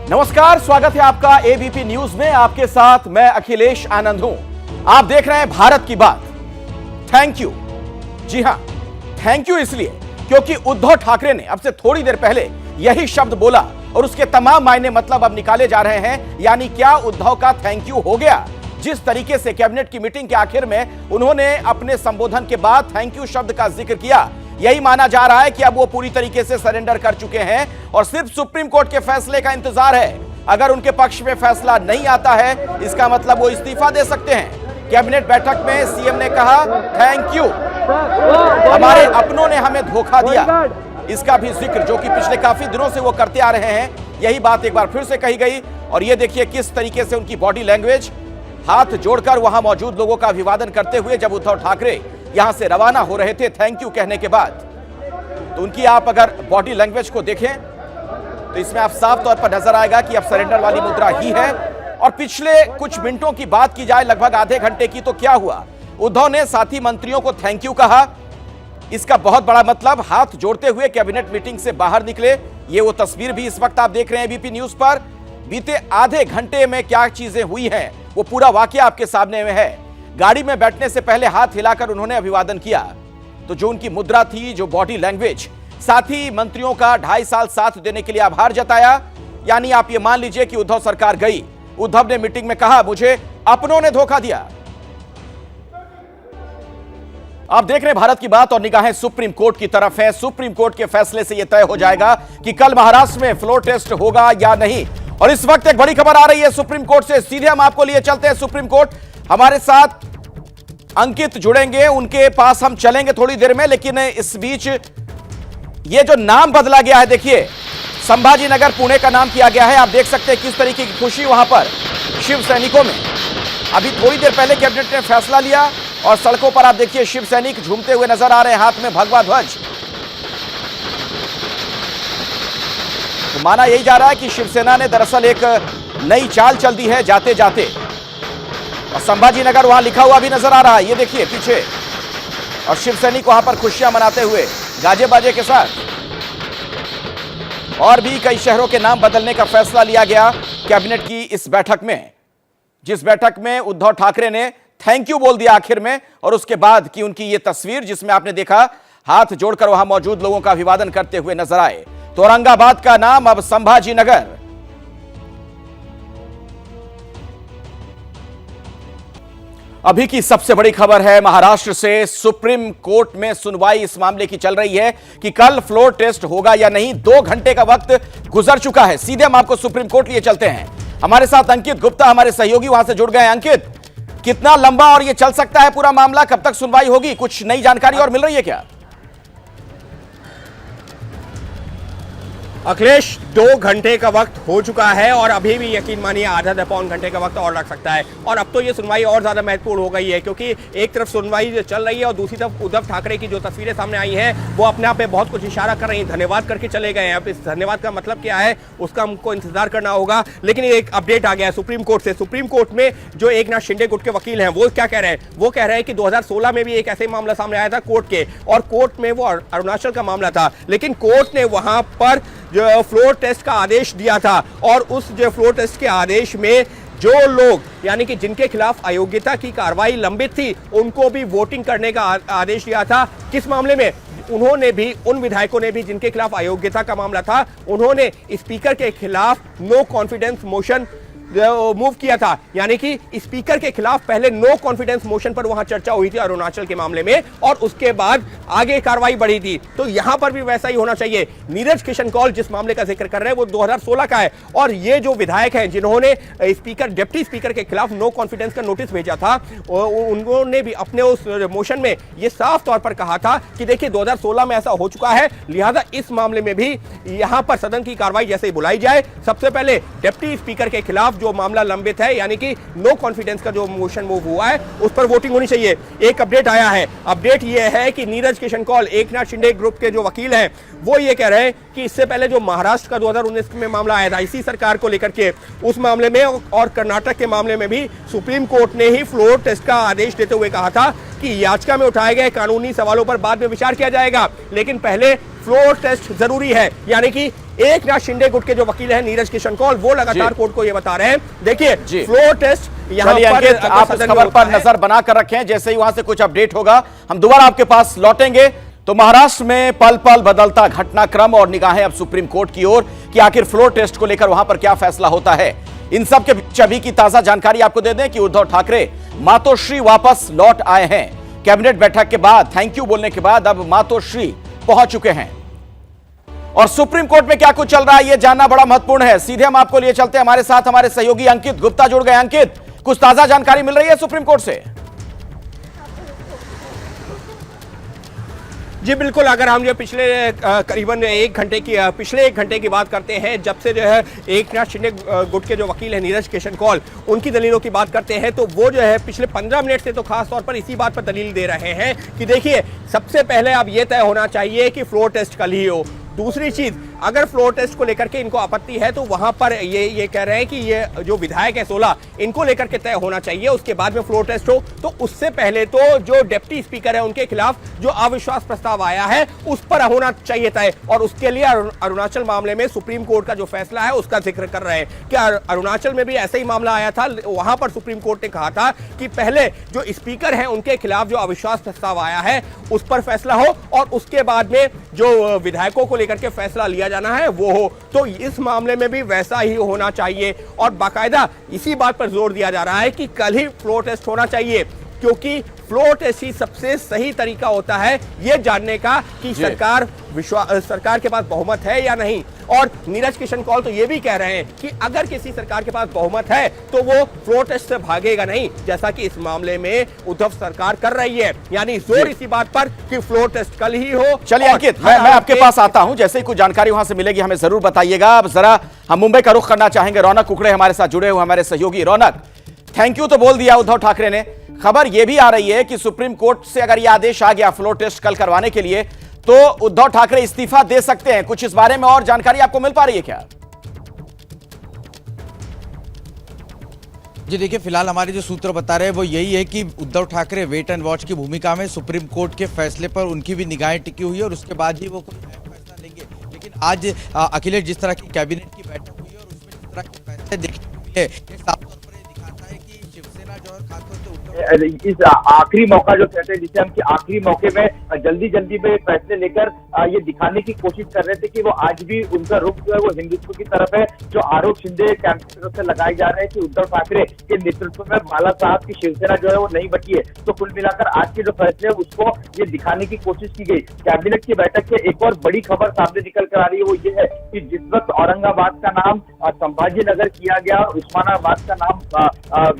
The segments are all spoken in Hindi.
नमस्कार, स्वागत है आपका एबीपी न्यूज में। आपके साथ मैं अखिलेश आनंद हूं। आप देख रहे हैं भारत की बात। Thank you. जी हां, थैंक यू इसलिए क्योंकि उद्धव ठाकरे ने अब से थोड़ी देर पहले यही शब्द बोला और उसके तमाम मायने मतलब अब निकाले जा रहे हैं। यानी क्या उद्धव का थैंक यू हो गया? जिस तरीके से कैबिनेट की मीटिंग के आखिर में उन्होंने अपने संबोधन के बाद थैंक यू शब्द का जिक्र किया, यही माना जा रहा है कि अब वो पूरी तरीके से सरेंडर कर चुके हैं और सिर्फ सुप्रीम कोर्ट के फैसले का इंतजार है। अगर उनके पक्ष में फैसला नहीं आता है, इसका मतलब वो इस्तीफा दे सकते हैं। कैबिनेट बैठक में सीएम ने कहा थैंक यू, हमारे अपनों ने हमें धोखा दिया। इसका भी जिक्र जो कि पिछले काफी दिनों से वो करते आ रहे हैं, यही बात एक बार फिर से कही गई। और ये देखिए किस तरीके से उनकी बॉडी लैंग्वेज, हाथ जोड़कर वहां मौजूद लोगों का अभिवादन करते हुए जब उद्धव ठाकरे यहां से रवाना हो रहे थे थैंक यू कहने के बाद, तो उनकी आप अगर बॉडी लैंग्वेज को देखें तो इसमें आप साफ तौर पर नजर आएगा कि अब सरेंडर वाली मुद्रा ही है। और पिछले कुछ मिनटों की बात की जाए, लगभग आधे घंटे की, तो क्या हुआ? उद्धव ने साथी मंत्रियों को थैंक यू कहा। इसका बहुत बड़ा मतलब हाथ जोड़ते हुए कैबिनेट मीटिंग से बाहर निकले। ये वो तस्वीर भी इस वक्त आप देख रहे हैं एबीपी न्यूज पर। बीते आधे घंटे में क्या चीजें हुई हैं, वो पूरा वाकया आपके सामने में है। गाड़ी में बैठने से पहले हाथ हिलाकर उन्होंने अभिवादन किया, तो जो उनकी मुद्रा थी, जो बॉडी लैंग्वेज, साथी मंत्रियों का 2.5 साल साथ देने के लिए आभार जताया। यानी आप ये मान लीजिए कि उद्धव सरकार गई। उद्धव ने मीटिंग में कहा मुझे अपनों ने धोखा दिया। आप देख रहे हैं भारत की बात और निगाहें सुप्रीम कोर्ट की तरफ है। सुप्रीम कोर्ट के फैसले से यह तय हो जाएगा कि कल महाराष्ट्र में फ्लोर टेस्ट होगा या नहीं। और इस वक्त एक बड़ी खबर आ रही है सुप्रीम कोर्ट से। सीधे हम आपको लिए चलते हैं सुप्रीम कोर्ट। हमारे साथ अंकित जुड़ेंगे, उनके पास हम चलेंगे थोड़ी देर में। लेकिन इस बीच ये जो नाम बदला गया है, देखिए संभाजी नगर पुणे का नाम किया गया है। आप देख सकते हैं किस तरीके की खुशी वहां पर शिव सैनिकों में। अभी थोड़ी देर पहले कैबिनेट ने फैसला लिया और सड़कों पर आप देखिए शिव सैनिक झूमते हुए नजर आ रहे हैं, हाथ में भगवा ध्वज। तो माना यही जा रहा है कि शिवसेना ने दरअसल एक नई चाल चल दी है जाते जाते। और संभाजी नगर वहां लिखा हुआ भी नजर आ रहा है, ये देखिए पीछे। और शिव सैनिक वहां पर खुशियां मनाते हुए गाजे बाजे के साथ। और भी कई शहरों के नाम बदलने का फैसला लिया गया कैबिनेट की इस बैठक में, जिस बैठक में उद्धव ठाकरे ने थैंक यू बोल दिया आखिर में। और उसके बाद की उनकी ये तस्वीर जिसमें आपने देखा हाथ जोड़कर वहां मौजूद लोगों का अभिवादन करते हुए नजर आए। तो औरंगाबाद का नाम अब संभाजी नगर। अभी की सबसे बड़ी खबर है महाराष्ट्र से। सुप्रीम कोर्ट में सुनवाई इस मामले की चल रही है कि कल फ्लोर टेस्ट होगा या नहीं। 2 घंटे का वक्त गुजर चुका है। सीधे हम आपको सुप्रीम कोर्ट लिए चलते हैं। हमारे साथ अंकित गुप्ता हमारे सहयोगी वहां से जुड़ गए हैं। अंकित, कितना लंबा और ये चल सकता है पूरा मामला? कब तक सुनवाई होगी? कुछ नई जानकारी और मिल रही है क्या? अखिलेश, 2 घंटे का वक्त हो चुका है और अभी भी यकीन मानिए आधा पौन घंटे का वक्त और लग सकता है। और अब तो ये सुनवाई और ज्यादा महत्वपूर्ण हो गई है क्योंकि एक तरफ सुनवाई चल रही है और दूसरी तरफ उद्धव ठाकरे की जो तस्वीरें सामने आई हैं वो अपने आप में बहुत कुछ इशारा कर रही हैं। धन्यवाद करके चले गए हैं। अब इस धन्यवाद का मतलब क्या है उसका हमको इंतजार करना होगा। लेकिन एक अपडेट आ गया है सुप्रीम कोर्ट से। सुप्रीम कोर्ट में जो एकनाथ शिंदे गुट के वकील हैं वो क्या कह रहे हैं? वो कह रहे हैं कि 2016 में भी एक ऐसे मामला सामने आया था कोर्ट के, और कोर्ट में वो अरुणाचल का मामला था। लेकिन कोर्ट ने वहां पर जो फ्लोर टेस्ट का आदेश दिया था और उस जो फ्लोर टेस्ट के आदेश में जो लोग यानी कि जिनके खिलाफ अयोग्यता की कार्रवाई लंबित थी उनको भी वोटिंग करने का आदेश दिया था। किस मामले में? उन्होंने भी, उन विधायकों ने भी जिनके खिलाफ अयोग्यता का मामला था, उन्होंने स्पीकर के खिलाफ नो कॉन्फिडेंस मोशन मूव किया था। यानी कि स्पीकर के खिलाफ पहले नो कॉन्फिडेंस मोशन पर वहां चर्चा हुई थी अरुणाचल के मामले में और उसके बाद आगे कार्रवाई बढ़ी थी। तो यहां पर भी वैसा ही होना चाहिए। नीरज किशन कौल जिस मामले का जिक्र कर रहे हैं वो 2016 का है और ये जो विधायक हैं जिन्होंने स्पीकर, डिप्टी स्पीकर के खिलाफ नो कॉन्फिडेंस का नोटिस भेजा था, उन्होंने भी अपने उस मोशन में ये साफ तौर पर कहा था कि देखिए 2016 में ऐसा हो चुका है, लिहाजा इस मामले में भी यहां पर सदन की कार्रवाई जैसे ही बुलाई जाए, सबसे पहले डिप्टी स्पीकर के खिलाफ जो मामला लंबित है यानी कि नो कॉन्फिडेंस का जो मोशन मूव हुआ है उस पर वोटिंग होनी चाहिए। एक अपडेट आया है। अपडेट यह है कि नीरज किशन कौल, एकनाथ शिंदे ग्रुप के जो वकील हैं, वो ये कह रहे हैं कि इससे पहले जो महाराष्ट्र का 2019 में मामला आया था इसी सरकार को लेकर के, उस मामले में और कर्नाटक के मामले में भी सुप्रीम कोर्ट ने ही फ्लोर टेस्ट का आदेश देते हुए कहा था कि याचिका में उठाए गए कानूनी सवालों पर बाद में विचार किया जाएगा, लेकिन पहले फ्लोर टेस्ट जरूरी है। यानी कि एकनाथ शिंदे गुट के जो वकील हैं नीरज किशन कौल, वो लगातार कोर्ट को ये बता रहे हैं, देखिए फ्लोर टेस्ट यहाँ पर आप इस खबर पर नजर बनाकर रखें। जैसे ही वहां से कुछ अपडेट होगा हम दोबारा आपके पास लौटेंगे। तो महाराष्ट्र में पल पल बदलता घटनाक्रम और निगाहें अब सुप्रीम कोर्ट की ओर कि आखिर फ्लोर टेस्ट को लेकर वहां पर क्या फैसला होता है। इन सब के बीच अभी की ताजा जानकारी आपको दे दें कि उद्धव ठाकरे मातोश्री वापस लौट आए हैं। कैबिनेट बैठक के बाद थैंक यू बोलने के बाद अब मातोश्री पहुंच चुके हैं और सुप्रीम कोर्ट में क्या कुछ चल रहा है यह जानना बड़ा महत्वपूर्ण है। सीधे हम आपको लिए चलते हैं, हमारे साथ हमारे सहयोगी अंकित गुप्ता जुड़ गए। अंकित, कुछ ताजा जानकारी मिल रही है सुप्रीम कोर्ट से? जी बिल्कुल, अगर हम जो पिछले करीबन पिछले एक घंटे की बात करते हैं, जब से जो है एकनाथ शिंदे गुट के जो वकील हैं नीरज किशन कौल, उनकी दलीलों की बात करते हैं, तो वो जो है पिछले 15 मिनट से तो खास तौर पर इसी बात पर दलील दे रहे हैं कि देखिए सबसे पहले अब ये तय होना चाहिए कि फ्लोर टेस्ट कल ही हो। दूसरी चीज, अगर फ्लोर टेस्ट को लेकर के इनको आपत्ति है तो वहां पर ये कह रहे हैं कि ये जो विधायक है 16, इनको लेकर के तय होना चाहिए, उसके बाद में फ्लोर टेस्ट हो। तो उससे पहले तो जो डिप्टी स्पीकर है उनके खिलाफ जो अविश्वास प्रस्ताव आया है उस पर होना चाहिए तय, और उसके लिए अरुणाचल मामले में सुप्रीम कोर्ट का जो फैसला है उसका जिक्र कर रहे हैं कि अरुणाचल में भी ऐसा ही मामला आया था। वहां पर सुप्रीम कोर्ट ने कहा था कि पहले जो स्पीकर है उनके खिलाफ जो अविश्वास प्रस्ताव आया है उस पर फैसला हो और उसके बाद में जो विधायकों को करके फैसला लिया जाना है वो हो। तो इस मामले में भी वैसा ही होना चाहिए और बाकायदा इसी बात पर जोर दिया जा रहा है कि कल ही फ्लोर टेस्ट होना चाहिए, क्योंकि फ्लोर टेस्ट ही सबसे सही तरीका होता है ये जानने का कि सरकार के पास बहुमत है या नहीं। और नीरज किशन कौल तो ये भी कह रहे हैं कि अगर किसी सरकार के पास बहुमत है तो वो फ्लोर टेस्ट से भागेगा नहीं, जैसा कि इस मामले में उद्धव सरकार कर रही है। यानी जोर इसी बात पर कि फ्लोर टेस्ट कल ही हो। चलिए अंकित, मैं आपके पास आता हूं, जैसे ही कुछ जानकारी वहां से मिलेगी हमें जरूर बताइएगा। अब जरा हम मुंबई का रुख करना चाहेंगे। रौनक कुकड़े हमारे साथ जुड़े हुए, हमारे सहयोगी। रौनक, थैंक यू तो बोल दिया उद्धव ठाकरे ने, खबर यह भी आ रही है कि सुप्रीम कोर्ट से अगर यह आदेश आ गया फ्लोर टेस्ट कल करवाने के लिए तो उद्धव ठाकरे इस्तीफा दे सकते हैं। कुछ इस बारे में और जानकारी आपको मिल पा रही है क्या? जी देखिए, फिलहाल हमारे जो सूत्र बता रहे हैं वो यही है कि Uddhav Thackeray wait and watch की भूमिका में सुप्रीम कोर्ट के फैसले पर उनकी भी निगाहें टिकी हुई है और उसके बाद ही वो कोई फैसला लेंगे। लेकिन आज अखिलेश जिस तरह की कैबिनेट की बैठक हुई है और उसमें जिस तरह के फैसले देखने को मिले, ये साफ तौर पर ये दिखाता है कि शिवसेना जो है खासतौर से इस आखिरी मौका जो कहते हैं जिसे हम कि आखिरी मौके में जल्दी में फैसले लेकर ये दिखाने की कोशिश कर रहे थे कि वो आज भी उनका रुख जो है वो हिंदुत्व की तरफ है। जो आरोप शिंदे कैंप की तरफ से लगाए जा रहे हैं कि उद्धव ठाकरे के नेतृत्व में बाला साहब की शिवसेना जो है वो नहीं बची है, तो कुल मिलाकर आज के जो फैसले है उसको ये दिखाने की कोशिश की गई। कैबिनेट की बैठक से एक और बड़ी खबर सामने निकल कर आ रही है, वो ये है कि जिस वक्त औरंगाबाद का नाम संभाजी नगर किया गया, उस्मानाबाद का नाम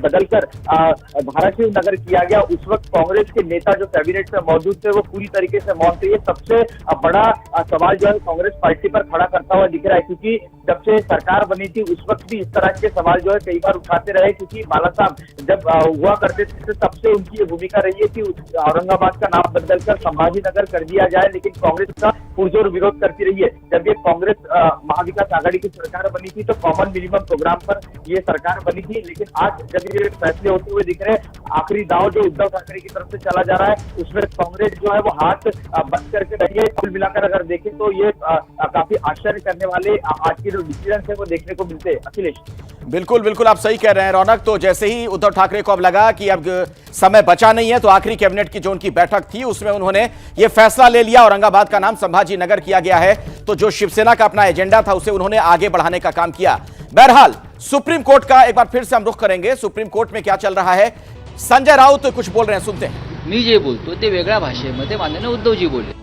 बदलकर धाराशिव नगर किया गया, उस वक्त कांग्रेस के नेता जो कैबिनेट में मौजूद थे वो पूरी तरीके से मौन थे। ये सबसे बड़ा सवाल जो है कांग्रेस पार्टी पर खड़ा करता हुआ दिख रहा है, क्योंकि जब से सरकार बनी थी उस वक्त भी इस तरह के सवाल जो है कई बार उठाते रहे, क्योंकि बाला साहब जब हुआ करते थे तब से उनकी ये भूमिका रही है कि औरंगाबाद का नाम बदलकर संभाजी नगर कर दिया जाए, लेकिन कांग्रेस का पुरजोर विरोध करती रही है। जब ये कांग्रेस महाविकास आघाड़ी की सरकार बनी थी तो कॉमन मिनिमम प्रोग्राम पर ये सरकार बनी थी, लेकिन आज जब ये फैसले होते हुए दिख रहे हैं, आखिरी दाव जो उद्धव ठाकरे की तरफ से चला जा रहा है उसमें कांग्रेस जो है वो हाथ बंद करके रही है। कुल मिलाकर अगर देखें तो ये काफी आश्चर्य करने वाले आज के जो डिसीजन है वो देखने को मिलते हैं। अखिलेश, बिल्कुल आप सही कह रहे हैं रौनक। तो जैसे ही उद्धव ठाकरे को अब लगा कि अब समय बचा नहीं है तो आखिरी कैबिनेट की जो उनकी बैठक थी उसमें उन्होंने ये फैसला ले लिया, औरंगाबाद का नाम संभाजी नगर किया गया है। तो जो शिवसेना का अपना एजेंडा था उसे उन्होंने आगे बढ़ाने का काम किया। बहरहाल सुप्रीम कोर्ट का एक बार फिर से हम रुख करेंगे, सुप्रीम कोर्ट में क्या चल रहा है। संजय राउत कुछ बोल रहे हैं, सुनते हैं। मी जे बोलतो ते वेगळ्या भाषेमध्ये माननीय उद्धवजी बोलले।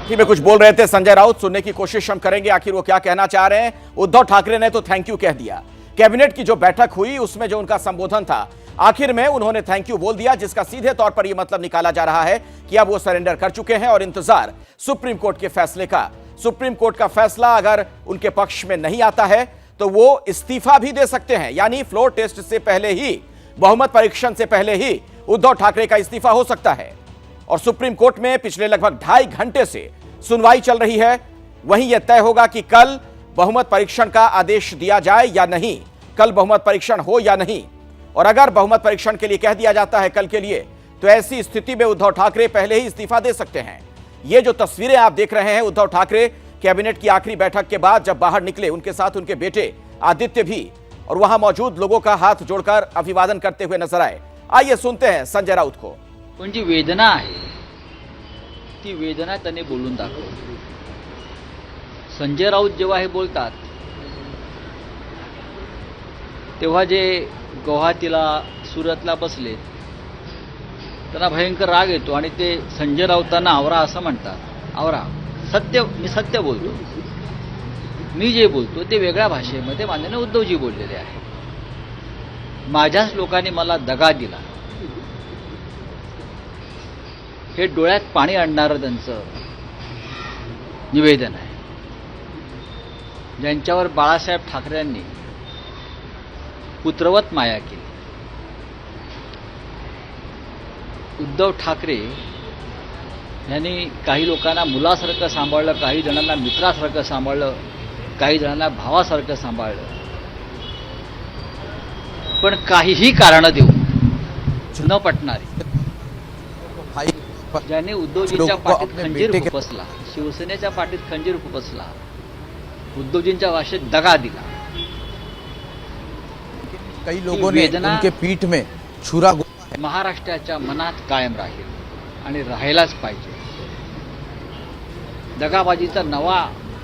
में कुछ बोल रहे थे संजय राउत, सुनने की कोशिश हम करेंगे आखिर वो क्या कहना चाह रहे हैं। उद्धव ठाकरे ने तो थैंक यू कह दिया। कैबिनेट की जो बैठक हुई उसमें जो उनका संबोधन था आखिर में उन्होंने थैंक यू बोल दिया, जिसका सीधे तौर पर यह मतलब निकाला जा रहा है कि अब वो सरेंडर कर चुके हैं और इंतजार सुप्रीम कोर्ट के फैसले का। सुप्रीम कोर्ट का फैसला अगर उनके पक्ष में नहीं आता है तो वो इस्तीफा भी दे सकते हैं, यानी फ्लोर टेस्ट से पहले ही, बहुमत परीक्षण से पहले ही उद्धव ठाकरे का इस्तीफा हो सकता है। और सुप्रीम कोर्ट में पिछले लगभग 2.5 घंटे से सुनवाई चल रही है। वहीं यह तय होगा कि कल बहुमत परीक्षण का आदेश दिया जाए या नहीं, कल बहुमत परीक्षण हो या नहीं। और अगर बहुमत परीक्षण के लिए कह दिया जाता है कल के लिए, तो ऐसी स्थिति में उद्धव ठाकरे पहले ही इस्तीफा दे सकते हैं। ये जो तस्वीरें आप देख रहे हैं, उद्धव ठाकरे कैबिनेट की आखिरी बैठक के बाद जब बाहर निकले, उनके साथ उनके बेटे आदित्य भी, और वहां मौजूद लोगों का हाथ जोड़कर अभिवादन करते हुए नजर आए। आइए सुनते हैं संजय राउत को। पण जी वेदना आहे ती वेदना त्यांनी बोलून दाखवली। संजय राऊत जेव्हा हे बोलतात तेव्हा जे गुवाहाटीला सुरतला बसले त्यांना भयंकर राग येतो आणि ते संजय राऊतांना आवरा असं म्हणतात। आवरा, सत्य, मी सत्य बोलतो, मी जे बोलतो ते वेगळ्या भाषेमध्ये माननीय उद्धवजी बोललेले आहे। माझ्याच लोकांनी मला दगा दिला, हे डोळ्यात पाणी आणणारं त्यांचं निवेदन आहे। ज्यांच्यावर बाळासाहेब ठाकरेंनी पुत्रवत माया केली, उद्धव ठाकरे यांनी काही लोकांना मुलासारखं सांभाळलं, काही जणांना मित्रासारखं सांभाळलं, काही जणांना भावासारखं सांभाळलं, पण काहीही कारणं देऊन न पटणारी, ज्याने उद्धवजींच्या पाठीत खंजीर खुपसला, शिवसेनेच्या पाठीत खंजीर खुपसला, उद्धवजींच्या भाषेत दगा दिला, कई लोगों ने उनके पीठ में छुरा महाराष्ट्राच्या मनात कायम राहील आणि राहायलाच पाहिजे। दगाबाजीचा नवा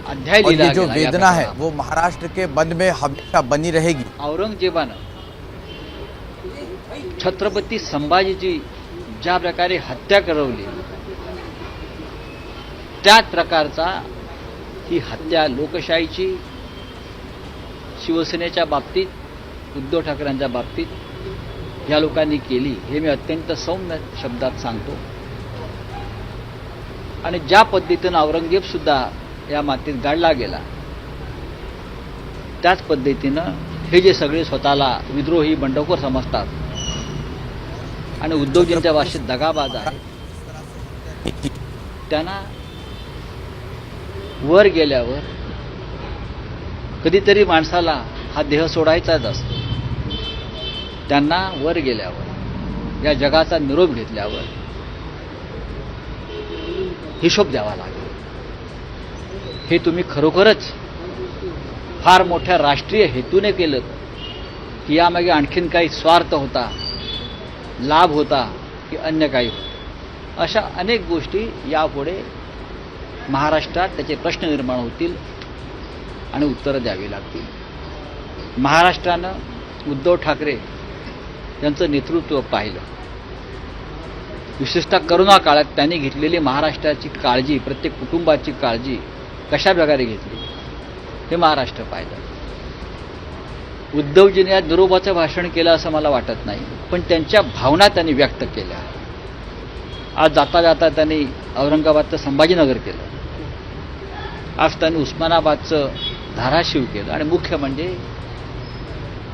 अध्याय और लिहिला ये जो गेला या वेदना है प्रकरणात। वो महाराष्ट्र के मन में हमेशा बनी रहेगी। औरंगजेबानं छत्रपती संभाजीची ज्या प्रकारे हत्या करवली, त्याच प्रकारचा ही हत्या लोकशाहीची शिवसेनेच्या बाबतीत, उद्धव ठाकरेंच्या बाबतीत या लोकांनी केली, हे मी अत्यंत सौम्य शब्दात सांगतो। आणि ज्या पद्धतीनं औरंगजेब सुद्धा या मातीत गाडला गेला, त्याच पद्धतीनं हे जे सगळे स्वतःला विद्रोही बंडखोर समजतात आणि उद्धवजींच्या भाषेत दगाबाज आहे, त्यांना वर गेल्यावर कधीतरी माणसाला हा देह सोडायचाच असतो। त्यांना वर गेल्यावर, या जगाचा निरोप घेतल्यावर हिशोब द्यावा लागेल। हे तुम्ही खरोखरच फार मोठ्या राष्ट्रीय हेतूने केलं की यामागे आणखीन काही स्वार्थ होता, लाभ होता की अन्य काही होतं? अशा अनेक गोष्टी यापुढे महाराष्ट्रात त्याचे प्रश्न निर्माण होतील आणि उत्तरं द्यावी लागतील। महाराष्ट्रानं उद्धव ठाकरे यांचं नेतृत्व पाहिलं, विशेषतः करोना काळात त्यांनी घेतलेली महाराष्ट्राची काळजी, प्रत्येक कुटुंबाची काळजी कशा प्रकारे घेतली हे महाराष्ट्र पाहिलं। उद्धवजींनी या निरोपाचं भाषण केलं असं मला वाटत नाही, पण त्यांच्या भावना त्यांनी व्यक्त केल्या। आज जाता जाता त्यांनी औरंगाबादचं संभाजीनगर केलं, आज त्यांनी उस्मानाबादचं धाराशिव केलं, आणि मुख्य म्हणजे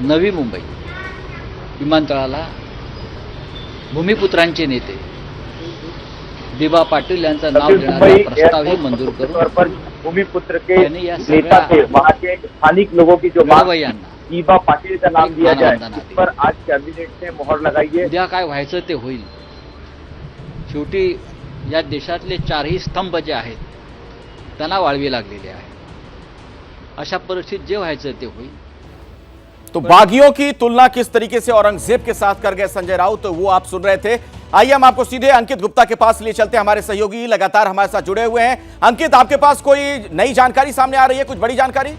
नवी मुंबई विमानतळाला भूमिपुत्रांचे नेते दिबा पाटील यांचं नाव देण्याचा प्रस्तावही मंजूर करून भूमिपुत्र के नेता थे, वहाँ के स्थानिक लोगों की जो मांग दीबा पाटिल का नाम दिया जाए, इस पर आज कैबिनेट ने मोहर लगाई है। उद्या काय व्हायचं ते होईल। शेवटी या देशातले चारही स्तंभ जे आहेत त्यांना वाळवी लागलेली आहे। अशा परिस्थितीत जे व्हायचं ते होईल। तो बागियों की तुलना किस तरीके से औरंगजेब के साथ कर गए संजय राउत, तो वो आप सुन रहे थे। आइए हम आपको सीधे अंकित गुप्ता के पास लिए चलते हैं। हमारे सहयोगी लगातार हमारे साथ जुड़े हुए हैं। अंकित, आपके पास कोई नई जानकारी सामने आ रही है, कुछ बड़ी जानकारी?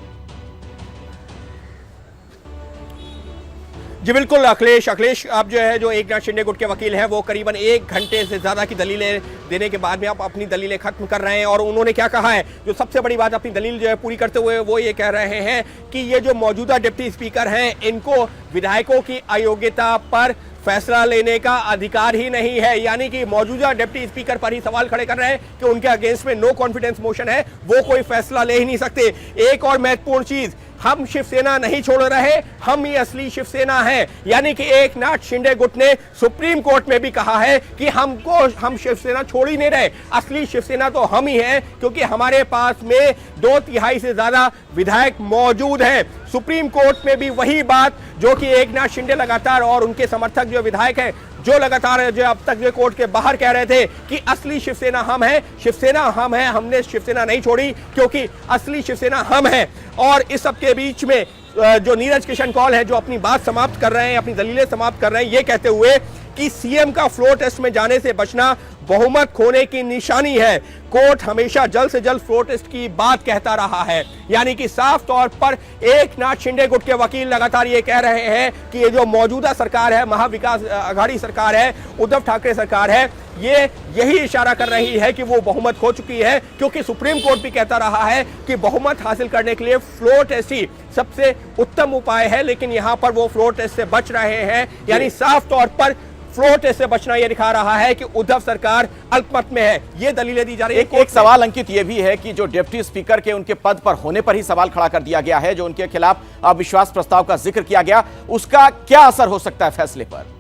जी बिल्कुल अखिलेश, आप जो है जो एकनाथ शिंदे गुट के वकील हैं वो करीबन 1 घंटे से ज़्यादा की दलीलें देने के बाद में आप अपनी दलीलें खत्म कर रहे हैं। और उन्होंने क्या कहा है, जो सबसे बड़ी बात अपनी दलील जो है पूरी करते हुए वो ये कह रहे हैं कि ये जो मौजूदा डिप्टी स्पीकर हैं, इनको विधायकों की अयोग्यता पर फैसला लेने का अधिकार ही नहीं है। यानी कि मौजूदा डिप्टी स्पीकर पर ही सवाल खड़े कर रहे हैं कि उनके अगेंस्ट में नो कॉन्फिडेंस मोशन है, वो कोई फैसला ले ही नहीं सकते। एक और महत्वपूर्ण चीज, हम शिवसेना नहीं छोड़ रहे, हम ही असली शिवसेना है। यानी कि एकनाथ शिंदे गुट ने सुप्रीम कोर्ट में भी कहा है कि हम शिवसेना छोड़ ही नहीं रहे, असली शिवसेना तो हम ही हैं, क्योंकि हमारे पास में 2/3 से ज्यादा विधायक मौजूद हैं। सुप्रीम कोर्ट में भी वही बात जो कि एकनाथ शिंदे लगातार और उनके समर्थक जो विधायक हैं जो लगातार जो अब तक जो कोर्ट के बाहर कह रहे थे कि असली शिवसेना हम हैं, शिवसेना हम हैं, हमने शिवसेना नहीं छोड़ी क्योंकि असली शिवसेना हम हैं। और इस सब के बीच में जो नीरज किशन कौल है जो अपनी बात समाप्त कर रहे हैं, अपनी दलीलें समाप्त कर रहे हैं, ये कहते हुए कि सीएम का फ्लोर टेस्ट में जाने से बचना बहुमत खोने की निशानी है। कोर्ट हमेशा जल्द से जल्द फ्लोर टेस्ट की बात कहता रहा है, यानी कि साफ तौर पर एकनाथ शिंदे गुट के वकील लगातार ये कह रहे हैं कि ये जो मौजूदा सरकार है, महाविकास आघाड़ी सरकार है, उद्धव ठाकरे सरकार है, ये यही इशारा कर रही है कि वो बहुमत खो चुकी है, क्योंकि सुप्रीम कोर्ट भी कहता रहा है कि बहुमत हासिल करने के लिए फ्लोर टेस्ट ही सबसे उत्तम उपाय है, लेकिन यहां पर वो फ्लोर टेस्ट से बच रहे हैं। यानी साफ तौर पर फ्लोर टेस्ट से बचना यह दिखा रहा है कि उद्धव सरकार अल्पमत में है, ये दलीलें दी जा रही है। एक सवाल अंकित ये भी है कि जो डिप्टी स्पीकर के उनके पद पर होने पर ही सवाल खड़ा कर दिया गया है, जो उनके खिलाफ अविश्वास प्रस्ताव का जिक्र किया गया, उसका क्या असर हो सकता है फैसले पर?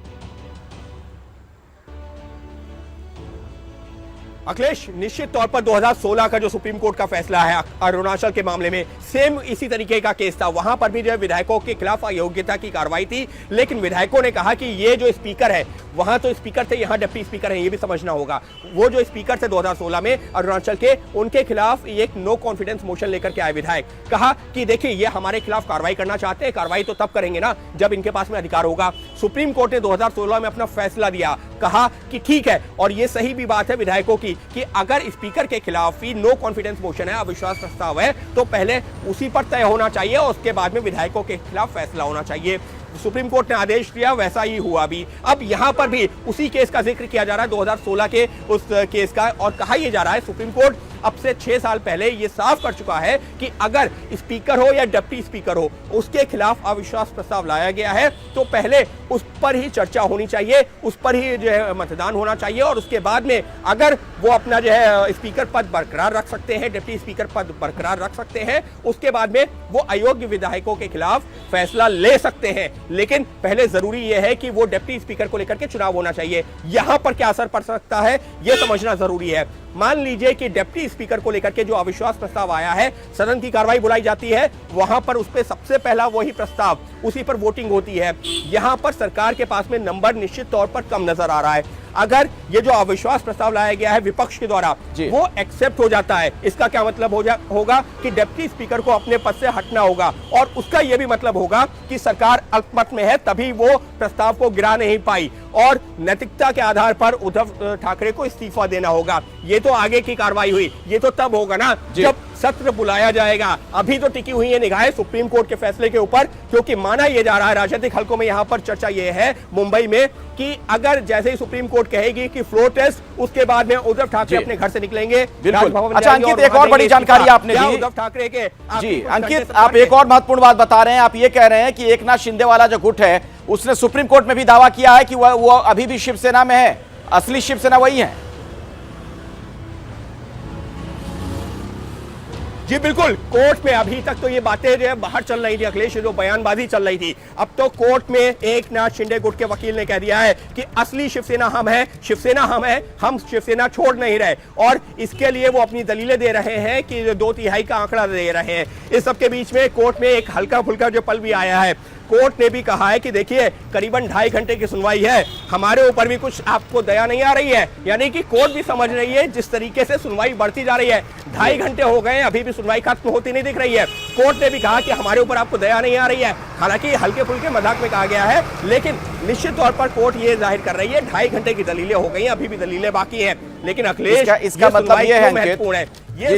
अखिलेश, निश्चित तौर पर 2016 का जो सुप्रीम कोर्ट का फैसला है अरुणाचल के मामले में, सेम इसी तरीके का केस था। वहां पर भी जो है विधायकों के खिलाफ अयोग्यता की कार्रवाई थी, लेकिन विधायकों ने कहा कि ये जो स्पीकर है, वहां तो स्पीकर थे, यहां डिप्टी स्पीकर है, ये भी समझना होगा। वो जो स्पीकर थे 2016 में अरुणाचल के, उनके खिलाफ एक नो कॉन्फिडेंस मोशन लेकर के आए विधायक, कहा कि देखिए ये हमारे खिलाफ कार्रवाई करना चाहते हैं, कार्रवाई तो तब करेंगे ना जब इनके पास में अधिकार होगा। सुप्रीम कोर्ट ने 2016 में अपना फैसला दिया, कहा कि ठीक है, और ये सही भी बात है विधायकों की कि अगर स्पीकर के खिलाफ ही नो कॉन्फिडेंस मोशन है, अविश्वास प्रस्ताव है, तो पहले उसी पर तय होना चाहिए और उसके बाद में विधायकों के खिलाफ फैसला होना चाहिए। सुप्रीम कोर्ट ने आदेश दिया, वैसा ही हुआ भी। अब यहां पर भी उसी केस का जिक्र किया जा रहा है, 2016 के उस केस का, और कहा यह जा रहा है सुप्रीम कोर्ट अब से 6 साल पहले ये साफ कर चुका है कि अगर स्पीकर हो या डिप्टी स्पीकर हो, उसके खिलाफ अविश्वास प्रस्ताव लाया गया है तो पहले उस पर ही चर्चा होनी चाहिए, उस पर ही जो है मतदान होना चाहिए, और उसके बाद में अगर वो अपना जो है स्पीकर पद बरकरार रख सकते हैं, डिप्टी स्पीकर पद बरकरार रख सकते हैं, उसके बाद में वो अयोग्य विधायकों के खिलाफ फैसला ले सकते हैं। लेकिन पहले जरूरी यह है कि वो डिप्टी स्पीकर को लेकर के चुनाव होना चाहिए। यहां पर क्या असर पड़ सकता है यह समझना जरूरी है। मान लीजिए कि डिप्टी स्पीकर को लेकर के जो अविश्वास प्रस्ताव आया है, सदन की कार्रवाई बुलाई जाती है, वहां पर उस पर सबसे पहला वही प्रस्ताव, उसी पर वोटिंग होती है। यहां पर सरकार के पास में नंबर निश्चित तौर पर कम नजर आ रहा है। अगर ये जो अविश्वास प्रस्ताव लाया गया है विपक्ष के द्वारा, वो एक्सेप्ट हो जाता है, इसका क्या मतलब होगा कि डिप्टी स्पीकर को अपने पद से हटना होगा, और उसका यह भी मतलब होगा कि सरकार अल्पमत में है, तभी वो प्रस्ताव को गिरा नहीं पाई, और नैतिकता के आधार पर उद्धव ठाकरे को इस्तीफा देना होगा। ये तो आगे की कार्रवाई हुई, ये तो तब होगा ना जब सत्र बुलाया जाएगा। अभी तो टिकी हुई है निगाहें सुप्रीम कोर्ट के फैसले के ऊपर, क्योंकि माना यह जा रहा है, राजनीतिक हलकों में यहां पर चर्चा यह है मुंबई में कि अगर जैसे ही सुप्रीम कोर्ट कहेगी कि फ्लोर टेस्ट, उसके बाद में उद्धव ठाकरे अपने घर से निकलेंगे। अच्छा अंकित, एक और बड़ी जानकारी आपने दी उद्धव ठाकरे के। जी अंकित, आप एक और महत्वपूर्ण बात बता रहे हैं। आप ये कह रहे हैं कि एकनाथ शिंदे वाला जो गुट है, उसने सुप्रीम कोर्ट में भी दावा किया है कि वो अभी भी शिवसेना में है, असली शिवसेना वही है। जी बिल्कुल, कोर्ट में अभी तक तो ये बातें जो है बाहर चल रही थी अखिलेश, जो बयानबाजी चल रही थी, अब तो कोर्ट में एकनाथ शिंदे गुट के वकील ने कह दिया है कि असली शिवसेना हम है, शिवसेना हम है, हम शिवसेना छोड़ नहीं रहे, और इसके लिए वो अपनी दलीलें दे रहे हैं कि 2/3 का आंकड़ा दे रहे हैं। इस सब के बीच में कोर्ट में एक हल्का फुल्का जो पल भी आया है। कोर्ट ने भी कहा है कि देखिए करीबन 2.5 घंटे की सुनवाई है, हमारे ऊपर भी कुछ आपको दया नहीं आ रही है, यानी कि कोर्ट भी समझ रही है जिस तरीके से सुनवाई बढ़ती जा रही है, 2.5 घंटे हो गए, अभी भी सुनवाई खत्म होती नहीं दिख रही है। कोर्ट ने भी कहा कि हमारे ऊपर आपको दया नहीं आ रही है, हालांकि हल्के फुल्के मजाक में कहा गया है, लेकिन निश्चित तौर पर कोर्ट ये जाहिर कर रही है 2.5 घंटे की दलीलें हो गई, अभी भी दलीलें बाकी है। लेकिन अखिलेश, इसका मतलब ये है महत्वपूर्ण है,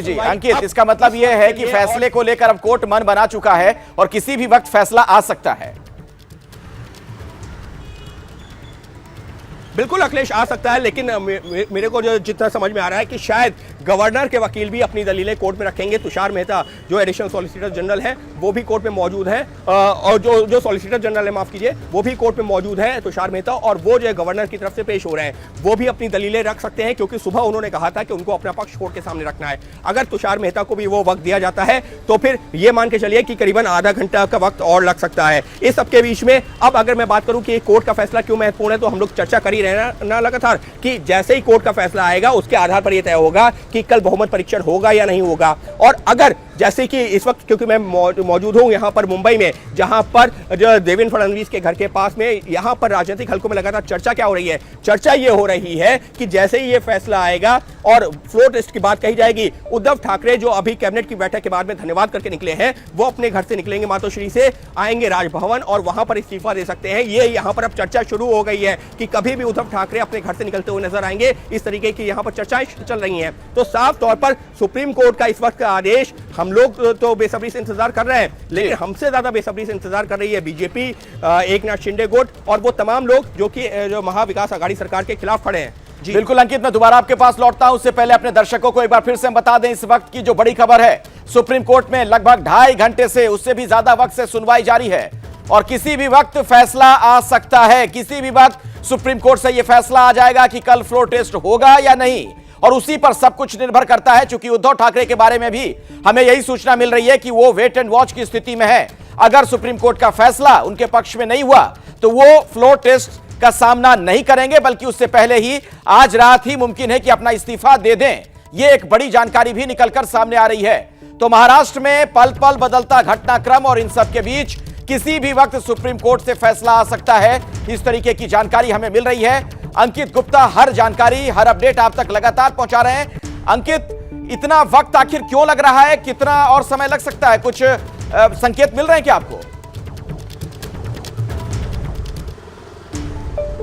जी अंकित, इसका मतलब यह है कि फैसले को लेकर अब कोर्ट मन बना चुका है और किसी भी वक्त फैसला आ सकता है। बिल्कुल अखिलेश, आ सकता है, लेकिन मेरे को जो जितना समझ में आ रहा है कि शायद गवर्नर के वकील भी अपनी दलीलें कोर्ट में रखेंगे। तुषार मेहता जो एडिशनल सॉलिसिटर जनरल है वो भी कोर्ट में मौजूद है, और जो सॉलिसिटर जनरल है, माफ कीजिए, वो भी कोर्ट में मौजूद है, तुषार मेहता, और वो जो है गवर्नर की तरफ से पेश हो रहे हैं, वो भी अपनी दलीलें रख सकते हैं, क्योंकि सुबह उन्होंने कहा था कि उनको अपना पक्ष कोर्ट के सामने रखना है। अगर तुषार मेहता को भी वो वक्त दिया जाता है तो फिर ये मान के चलिए कि करीबन आधा घंटा का वक्त और लग सकता है। इस सबके बीच में अब अगर मैं बात करूं कि कोर्ट का फैसला क्यों महत्वपूर्ण है, तो हम लोग चर्चा कर ही रहे ना लगातार कि जैसे ही कोर्ट का फैसला आएगा उसके आधार पर यह तय होगा कि कल बहुमत परीक्षण होगा या नहीं होगा, और अगर जैसे कि इस वक्त क्योंकि मैं मौजूद हूं यहां पर मुंबई में, जहां पर जो देवेंद्र फडणवीस के घर के पास में, यहां पर राजनीतिक हलकों में लगातार चर्चा क्या हो रही है? चर्चा ये हो रही है कि जैसे ही ये फैसला आएगा और फ्लोर टेस्ट की बात कही जाएगी, उद्धव ठाकरे जो अभी कैबिनेट की बैठक के बाद में धन्यवाद करके निकले हैं, वो अपने घर से निकलेंगे मातोश्री से, आएंगे राजभवन और वहां पर इस्तीफा दे सकते हैं। ये यहां पर अब चर्चा शुरू हो गई है कि कभी भी उद्धव ठाकरे अपने घर से निकलते हुए नजर आएंगे। इस तरीके की यहां पर चर्चाएं चल रही हैं। तो साफ तौर पर सुप्रीम कोर्ट का इस वक्त का आदेश हम लोग तो बेसब्री से इंतजार कर रहे हैं, लेकिन हमसे ज्यादा बेसब्री से इंतजार कर रही है बीजेपी, एकनाथ शिंदे गुट और वो तमाम लोग जो महाविकास आघाड़ी सरकार के खिलाफ खड़े हैं। जी बिल्कुल अंकित, मैं दोबारा आपके पास लौटता हूं। उससे पहले अपने दर्शकों को एक बार फिर से हम बता दें इस वक्त की जो बड़ी खबर है, सुप्रीम कोर्ट में लगभग 2.5 घंटे से उससे भी ज्यादा वक्त से सुनवाई जारी है और किसी भी वक्त फैसला आ सकता है। किसी भी वक्त सुप्रीम कोर्ट से यह फैसला आ जाएगा कि कल फ्लोर टेस्ट होगा या नहीं, और उसी पर सब कुछ निर्भर करता है। चूंकि उद्धव ठाकरे के बारे में भी हमें यही सूचना मिल रही है कि वो वेट एंड वॉच की स्थिति में है। अगर सुप्रीम कोर्ट का फैसला उनके पक्ष में नहीं हुआ तो वो फ्लोर टेस्ट का सामना नहीं करेंगे, बल्कि उससे पहले ही आज रात ही मुमकिन है कि अपना इस्तीफा दे दें। यह एक बड़ी जानकारी भी निकलकर सामने आ रही है। तो महाराष्ट्र में पल पल बदलता घटनाक्रम और इन सब के बीच किसी भी वक्त सुप्रीम कोर्ट से फैसला आ सकता है, इस तरीके की जानकारी हमें मिल रही है। अंकित गुप्ता हर जानकारी, हर अपडेट आप तक लगातार पहुंचा रहे हैं। अंकित, इतना वक्त आखिर क्यों लग रहा है? कितना और समय लग सकता है? कुछ संकेत मिल रहे हैं क्या आपको?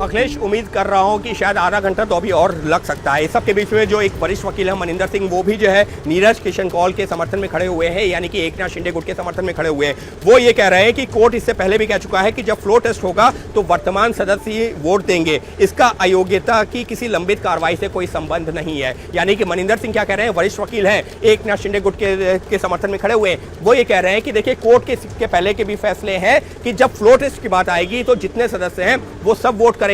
अखिलेश, उम्मीद कर रहा हूं कि शायद आधा घंटा तो अभी और लग सकता है। इस सब के बीच में जो एक वरिष्ठ वकील है मनिंदर सिंह, वो भी जो है नीरज किशन कौल के समर्थन में खड़े हुए हैं, यानी कि एकनाथ शिंदे गुट के समर्थन में खड़े हुए हैं। वो ये कह रहे हैं कि कोर्ट इससे पहले भी कह चुका है कि जब फ्लोर टेस्ट होगा तो वर्तमान सदस्य ही वोट देंगे, इसका अयोग्यता की किसी लंबित कार्रवाई से कोई संबंध नहीं है। यानी कि मनिंदर सिंह क्या कह रहे हैं, वरिष्ठ वकील हैं, एकनाथ शिंदे गुट के समर्थन में खड़े हुए हैं, वो ये कह रहे हैं कि देखिए कोर्ट के पहले के भी फैसले हैं कि जब फ्लोर टेस्ट की बात आएगी तो जितने सदस्य हैं वो सब वोट करेंगे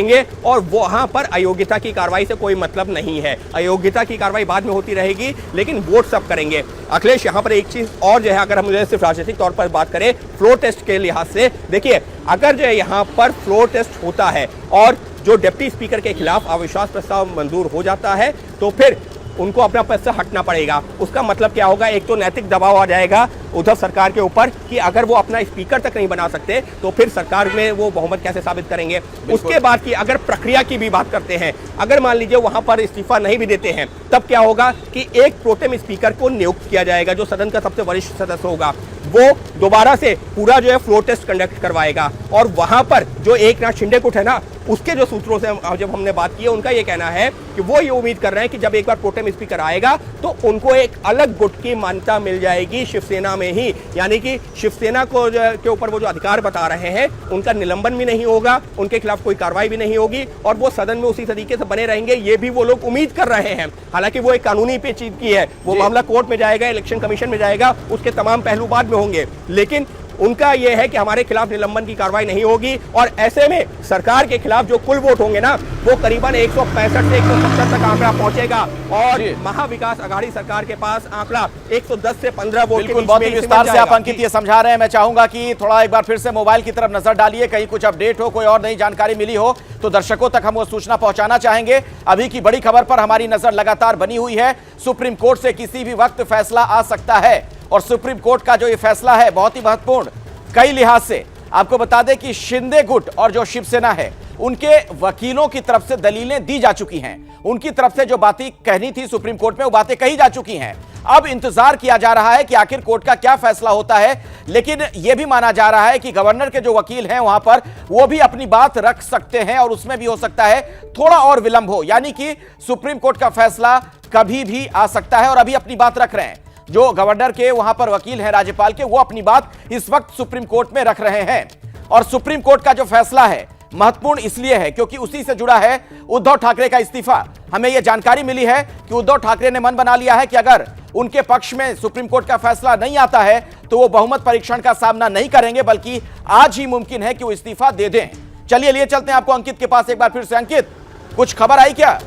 और वहां पर अयोग्यता की कार्रवाई से कोई मतलब नहीं है। अयोग्यता की कार्रवाई बाद में होती रहेगी, लेकिन वोट सब करेंगे। अखिलेश, यहां पर एक चीज और जो है, अगर हम सिर्फ राजनीतिक तौर पर बात करें फ्लोर टेस्ट के लिहाज से, देखिए अगर जो यहां पर फ्लोर टेस्ट होता है और जो डिप्टी स्पीकर के खिलाफ अविश्वास प्रस्ताव मंजूर हो जाता है तो फिर उनको अपना पद से हटना पड़ेगा। उसका मतलब क्या होगा, एक तो नैतिक दबाव आ जाएगा उद्धव सरकार के ऊपर कि अगर वो अपना स्पीकर तक नहीं बना सकते तो फिर सरकार में वो बहुमत कैसे साबित करेंगे। उसके बाद की अगर प्रक्रिया की भी बात करते हैं, अगर मान लीजिए वहां पर इस्तीफा नहीं भी देते हैं, तब क्या होगा कि एक प्रोटेम स्पीकर को नियुक्त किया जाएगा जो सदन का सबसे वरिष्ठ सदस्य होगा। वो दोबारा से पूरा जो है फ्लोर टेस्ट कंडक्ट करवाएगा और वहां पर जो एकनाथ शिंदे गुट है ना, उसके जो सूत्रों से जब हमने बात की है, उनका ये कहना है कि वो ये उम्मीद कर रहे हैं कि जब एक बार प्रोटेम स्पीकर आएगा तो उनको एक अलग गुट की मान्यता मिल जाएगी शिवसेना में ही, यानी कि शिवसेना को के ऊपर वो जो अधिकार बता रहे हैं उनका निलंबन भी नहीं होगा, उनके खिलाफ कोई कार्रवाई भी नहीं होगी और वो सदन में उसी तरीके से बने रहेंगे। ये भी वो लोग उम्मीद कर रहे हैं। हालांकि वो एक कानूनी पेचीदगी है, वो मामला कोर्ट में जाएगा, इलेक्शन कमीशन में जाएगा, उसके तमाम पहलू बाद में होंगे, लेकिन उनका यह है कि हमारे खिलाफ निलंबन की कार्रवाई नहीं होगी और ऐसे में सरकार के खिलाफ जो कुल वोट होंगे ना, वो करीबन 165 से 170 तक आंकड़ा पहुंचेगा और महाविकास आघाड़ी सरकार के पास आंकड़ा 110 से 15 वोट के बीच बहुत ही विस्तार से आप अंकित ये समझा रहे हैं। मैं चाहूंगा कि थोड़ा एक बार फिर से मोबाइल की तरफ नजर डालिए, कहीं कुछ अपडेट हो, कोई और नई जानकारी मिली हो तो दर्शकों तक हम वो सूचना पहुंचाना चाहेंगे। अभी की बड़ी खबर पर हमारी नजर लगातार बनी हुई है। सुप्रीम कोर्ट से किसी भी वक्त फैसला आ सकता है और सुप्रीम कोर्ट का जो ये फैसला है बहुत ही महत्वपूर्ण कई लिहाज से। आपको बता दें कि शिंदे गुट और जो शिवसेना है उनके वकीलों की तरफ से दलीलें दी जा चुकी हैं, उनकी तरफ से जो बातें कहनी थी सुप्रीम कोर्ट में वो बातें कही जा चुकी हैं। अब इंतजार किया जा रहा है कि आखिर कोर्ट का क्या फैसला होता है, लेकिन यह भी माना जा रहा है कि गवर्नर के जो वकील हैं वहां पर वो भी अपनी बात रख सकते हैं और उसमें भी हो सकता है थोड़ा और विलंब हो, यानी कि सुप्रीम कोर्ट का फैसला कभी भी आ सकता है और अभी अपनी बात रख रहे हैं। जो गवर्नर के वहां पर वकील हैं राज्यपाल के, वो अपनी बात इस वक्त सुप्रीम कोर्ट में रख रहे हैं और सुप्रीम कोर्ट का जो फैसला है महत्वपूर्ण इसलिए है क्योंकि उसी से जुड़ा है उद्धव ठाकरे का इस्तीफा। हमें यह जानकारी मिली है कि उद्धव ठाकरे ने मन बना लिया है कि अगर उनके पक्ष में सुप्रीम कोर्ट का फैसला नहीं आता है तो वो बहुमत परीक्षण का सामना नहीं करेंगे, बल्कि आज ही मुमकिन है कि वो इस्तीफा दे दें। चलिए लिए चलते हैं आपको अंकित के पास एक बार फिर से। अंकित, कुछ खबर आई क्या?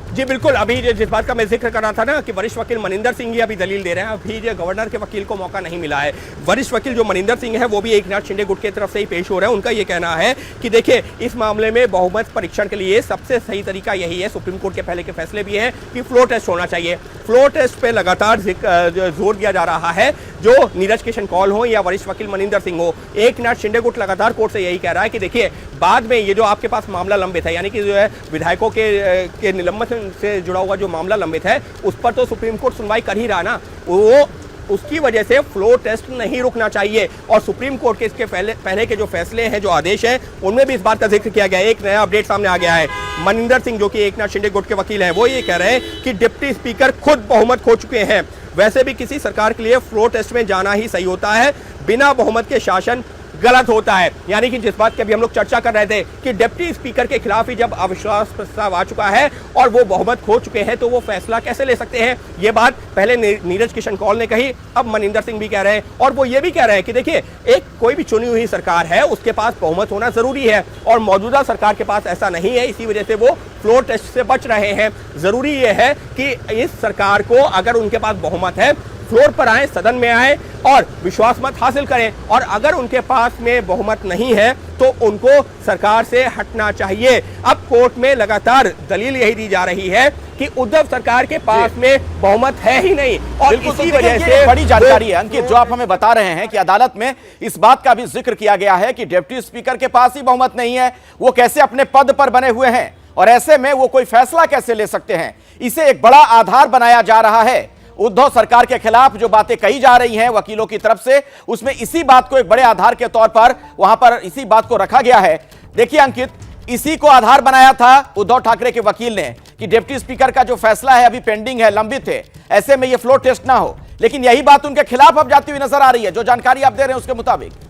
जी बिल्कुल, अभी जिस बात का मैं जिक्र कर रहा था ना कि वरिष्ठ वकील मनिंदर सिंह ही अभी दलील दे रहे हैं, अभी जो गवर्नर के वकील को मौका नहीं मिला है। वरिष्ठ वकील जो मनिंदर सिंह है वो भी एकनाथ शिंदे गुट की तरफ से ही पेश हो रहे हैं। उनका ये कहना है कि देखिए इस मामले में बहुमत परीक्षण के लिए सबसे सही तरीका यही है, सुप्रीम कोर्ट के पहले के फैसले भी है कि फ्लोर टेस्ट होना चाहिए। फ्लोर टेस्ट पे लगातार जोर दिया जा रहा है, जो नीरज किशन कौल हो या वरिष्ठ वकील मनिंदर सिंह हो, एकनाथ शिंदे गुट लगातार कोर्ट से यही कह रहा है कि देखिए बाद में ये जो आपके पास मामला लंबित है, यानी कि जो है विधायकों के निलंबन से जुड़ा हुआ जो मामला लंबित है उस पर तो सुप्रीम कोर्ट सुनवाई कर ही रहा ना, वो उसकी वजह से फ्लोर टेस्ट नहीं रुकना चाहिए। और सुप्रीम कोर्ट के इसके पहले के जो फैसले हैं, जो आदेश है, उनमें भी इस बात का जिक्र किया गया है। एक नया अपडेट सामने आ गया है। मनिंदर सिंह जो कि एकनाथ शिंदे गुट के वकील हैं, वो ये कह रहे हैं कि डिप्टी स्पीकर खुद बहुमत खो चुके हैं। वैसे भी किसी सरकार के लिए फ्लोर टेस्ट में जाना ही सही होता है, बिना बहुमत के शासन गलत होता है। यानी कि जिस बात की अभी हम लोग चर्चा कर रहे थे कि डिप्टी स्पीकर के खिलाफ ही जब अविश्वास प्रस्ताव आ चुका है और वो बहुमत खो चुके हैं, तो वो फैसला कैसे ले सकते हैं। ये बात पहले नीरज किशन कौल ने कही, अब मनिंदर सिंह भी कह रहे हैं। और वो ये भी कह रहे हैं कि देखिए एक कोई भी चुनी हुई सरकार है, उसके पास बहुमत होना जरूरी है और मौजूदा सरकार के पास ऐसा नहीं है, इसी वजह से वो फ्लोर टेस्ट से बच रहे हैं। जरूरी ये है कि इस सरकार को अगर उनके पास बहुमत है, फ्लोर पर आए, सदन में आए और विश्वास मत हासिल करें। और अगर उनके पास में बहुमत नहीं है तो उनको सरकार से हटना चाहिए। अब कोर्ट में लगातार दलील यही दी जा रही है कि उद्धव सरकार के पास में बहुमत है ही नहीं और इसी वजह से बड़ी जानकारी है अंकित जो आप हमें बता रहे हैं कि अदालत में इस बात का भी जिक्र किया गया है कि डिप्टी स्पीकर के पास ही बहुमत नहीं है, वो कैसे अपने पद पर बने हुए हैं और ऐसे में वो कोई फैसला कैसे ले सकते हैं। इसे एक बड़ा आधार बनाया जा रहा है उद्धव सरकार के खिलाफ जो बातें कही जा रही हैं वकीलों की तरफ से, उसमें इसी बात को एक बड़े आधार के तौर पर वहां पर इसी बात को रखा गया है। देखिए अंकित, इसी को आधार बनाया था उद्धव ठाकरे के वकील ने कि डिप्टी स्पीकर का जो फैसला है अभी पेंडिंग है, लंबित है, ऐसे में ये फ्लोर टेस्ट ना हो। लेकिन यही बात उनके खिलाफ अब जाती हुई नजर आ रही है, जो जानकारी आप दे रहे हैं उसके मुताबिक।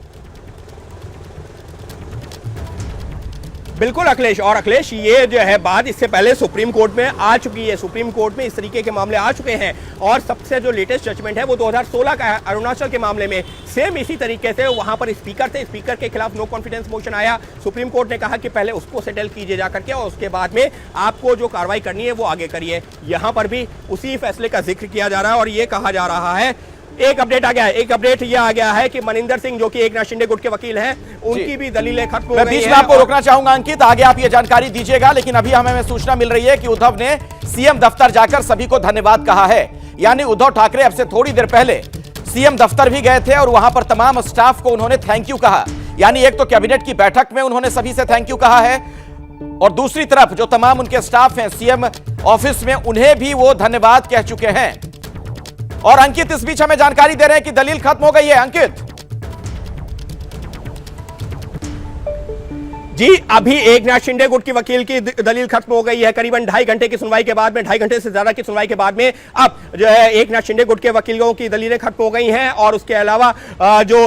बिल्कुल अखिलेश, और अखिलेश ये जो है बात इससे पहले सुप्रीम कोर्ट में आ चुकी है। सुप्रीम कोर्ट में इस तरीके के मामले आ चुके हैं और सबसे जो लेटेस्ट जजमेंट है वो 2016 का है अरुणाचल के मामले में। सेम इसी तरीके से वहां पर स्पीकर थे, स्पीकर के खिलाफ नो कॉन्फिडेंस मोशन आया। सुप्रीम कोर्ट ने कहा कि पहले उसको सेटल कीजिए जाकर के और उसके बाद में आपको जो कार्रवाई करनी है वो आगे करिए। यहां पर भी उसी फैसले का जिक्र किया जा रहा है और ये कहा जा रहा है, एक अपडेट आ गया है, एक अपडेट ये आ गया है कि मनिंदर सिंह जो कि एकनाथ शिंदे गुट के वकील हैं, उनकी भी दलीलें खत्म हो गई हैं। मैं बीच में आपको रोकना चाहूंगा अंकित, आगे आप ये जानकारी दीजिएगा, लेकिन अभी हमें सूचना मिल रही है कि उद्धव ने सीएम दफ्तर जाकर सभी को धन्यवाद कहा है। यानी उद्धव ठाकरे अब से थोड़ी देर पहले सीएम दफ्तर भी गए थे और वहां पर तमाम स्टाफ को उन्होंने थैंक यू कहा। यानी एक तो कैबिनेट की बैठक में उन्होंने सभी से थैंक यू कहा है और दूसरी तरफ जो तमाम उनके स्टाफ हैं सीएम ऑफिस में, उन्हें भी वो धन्यवाद कह चुके हैं। और अंकित इस बीच हमें जानकारी दे रहे हैं कि दलील खत्म हो गई है। अंकित जी, अभी एकनाथ शिंदे गुट की वकील की दलील खत्म हो गई है। करीबन 2.5 घंटे की सुनवाई के बाद में, 2.5 घंटे से ज्यादा की सुनवाई के बाद में अब जो है एकनाथ शिंदे गुट के वकीलों की दलीलें खत्म हो गई हैं और उसके अलावा जो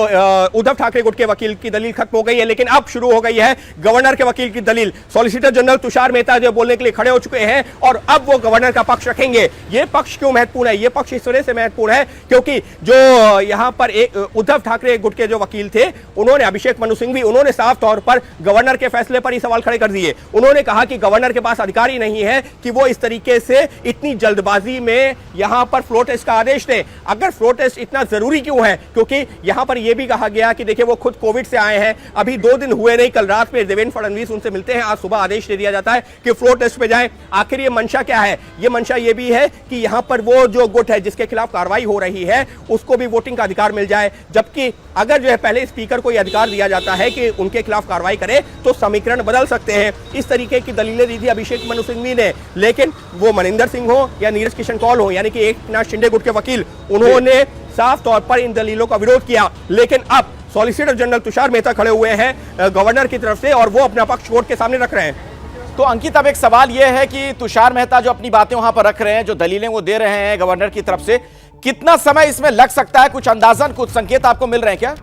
उद्धव ठाकरे गुट के वकील की दलील खत्म हो गई है। लेकिन अब शुरू हो गई है गवर्नर के वकील की दलील। सॉलिसिटर जनरल तुषार मेहता जो बोलने के लिए खड़े हो चुके हैं और अब वो गवर्नर का पक्ष रखेंगे। ये पक्ष क्यों महत्वपूर्ण है? ये पक्ष इस वजह से महत्वपूर्ण है क्योंकि जो यहां पर उद्धव ठाकरे गुट के जो वकील थे, उन्होंने, अभिषेक मनु सिंघवी, उन्होंने साफ तौर पर गवर्नर के फैसले पर ही सवाल खड़े कर दिए। उन्होंने कहा कि गवर्नर के पास अधिकार ही नहीं है कि वो इस तरीके से इतनी जल्दबाजी में यहां पर फ्लोर टेस्ट का आदेश दें। अगर फ्लोर टेस्ट इतना जरूरी क्यों है? क्योंकि यहां पर यह भी कहा गया कि देखिए वो खुद कोविड से आए हैं, अभी 2 दिन हुए नहीं, कल रात में देवेंद्र फडणवीस उनसे मिलते हैं, आज सुबह आदेश दे दिया जाता है कि फ्लोर टेस्ट पे जाएं। आखिर ये मंशा क्या है? ये मंशा ये भी है कि यहां पर वो जो गुट है जिसके खिलाफ कार्रवाई हो रही है उसको भी वोटिंग का अधिकार मिल जाए, जबकि अगर जो है पहले स्पीकर को यह अधिकार दिया जाता है कि उनके खिलाफ कार्रवाई करे तो समीकरण बदल सकते हैं। इस तरीके की दलीलें दी थी अभिषेक मनु सिंघवी ने, लेकिन वो मनिंदर सिंह हो या नीरज किशन कौल हो, यानी कि एकनाथ शिंदे गुट के वकील, उन्होंने साफ तौर पर इन दलीलों का विरोध किया। लेकिन अब सॉलिसिटर जनरल तुषार मेहता खड़े हुए हैं गवर्नर की तरफ से और वो अपना पक्ष कोर्ट के सामने रख रहे हैं। तो अंकित, अब एक सवाल यह है कि तुषार मेहता जो अपनी बातें वहां पर रख रहे हैं, जो दलीलें वो दे रहे हैं गवर्नर की तरफ से, कितना समय इसमें लग सकता है? कुछ अंदाजन, कुछ संकेत आपको मिल रहे हैं क्या?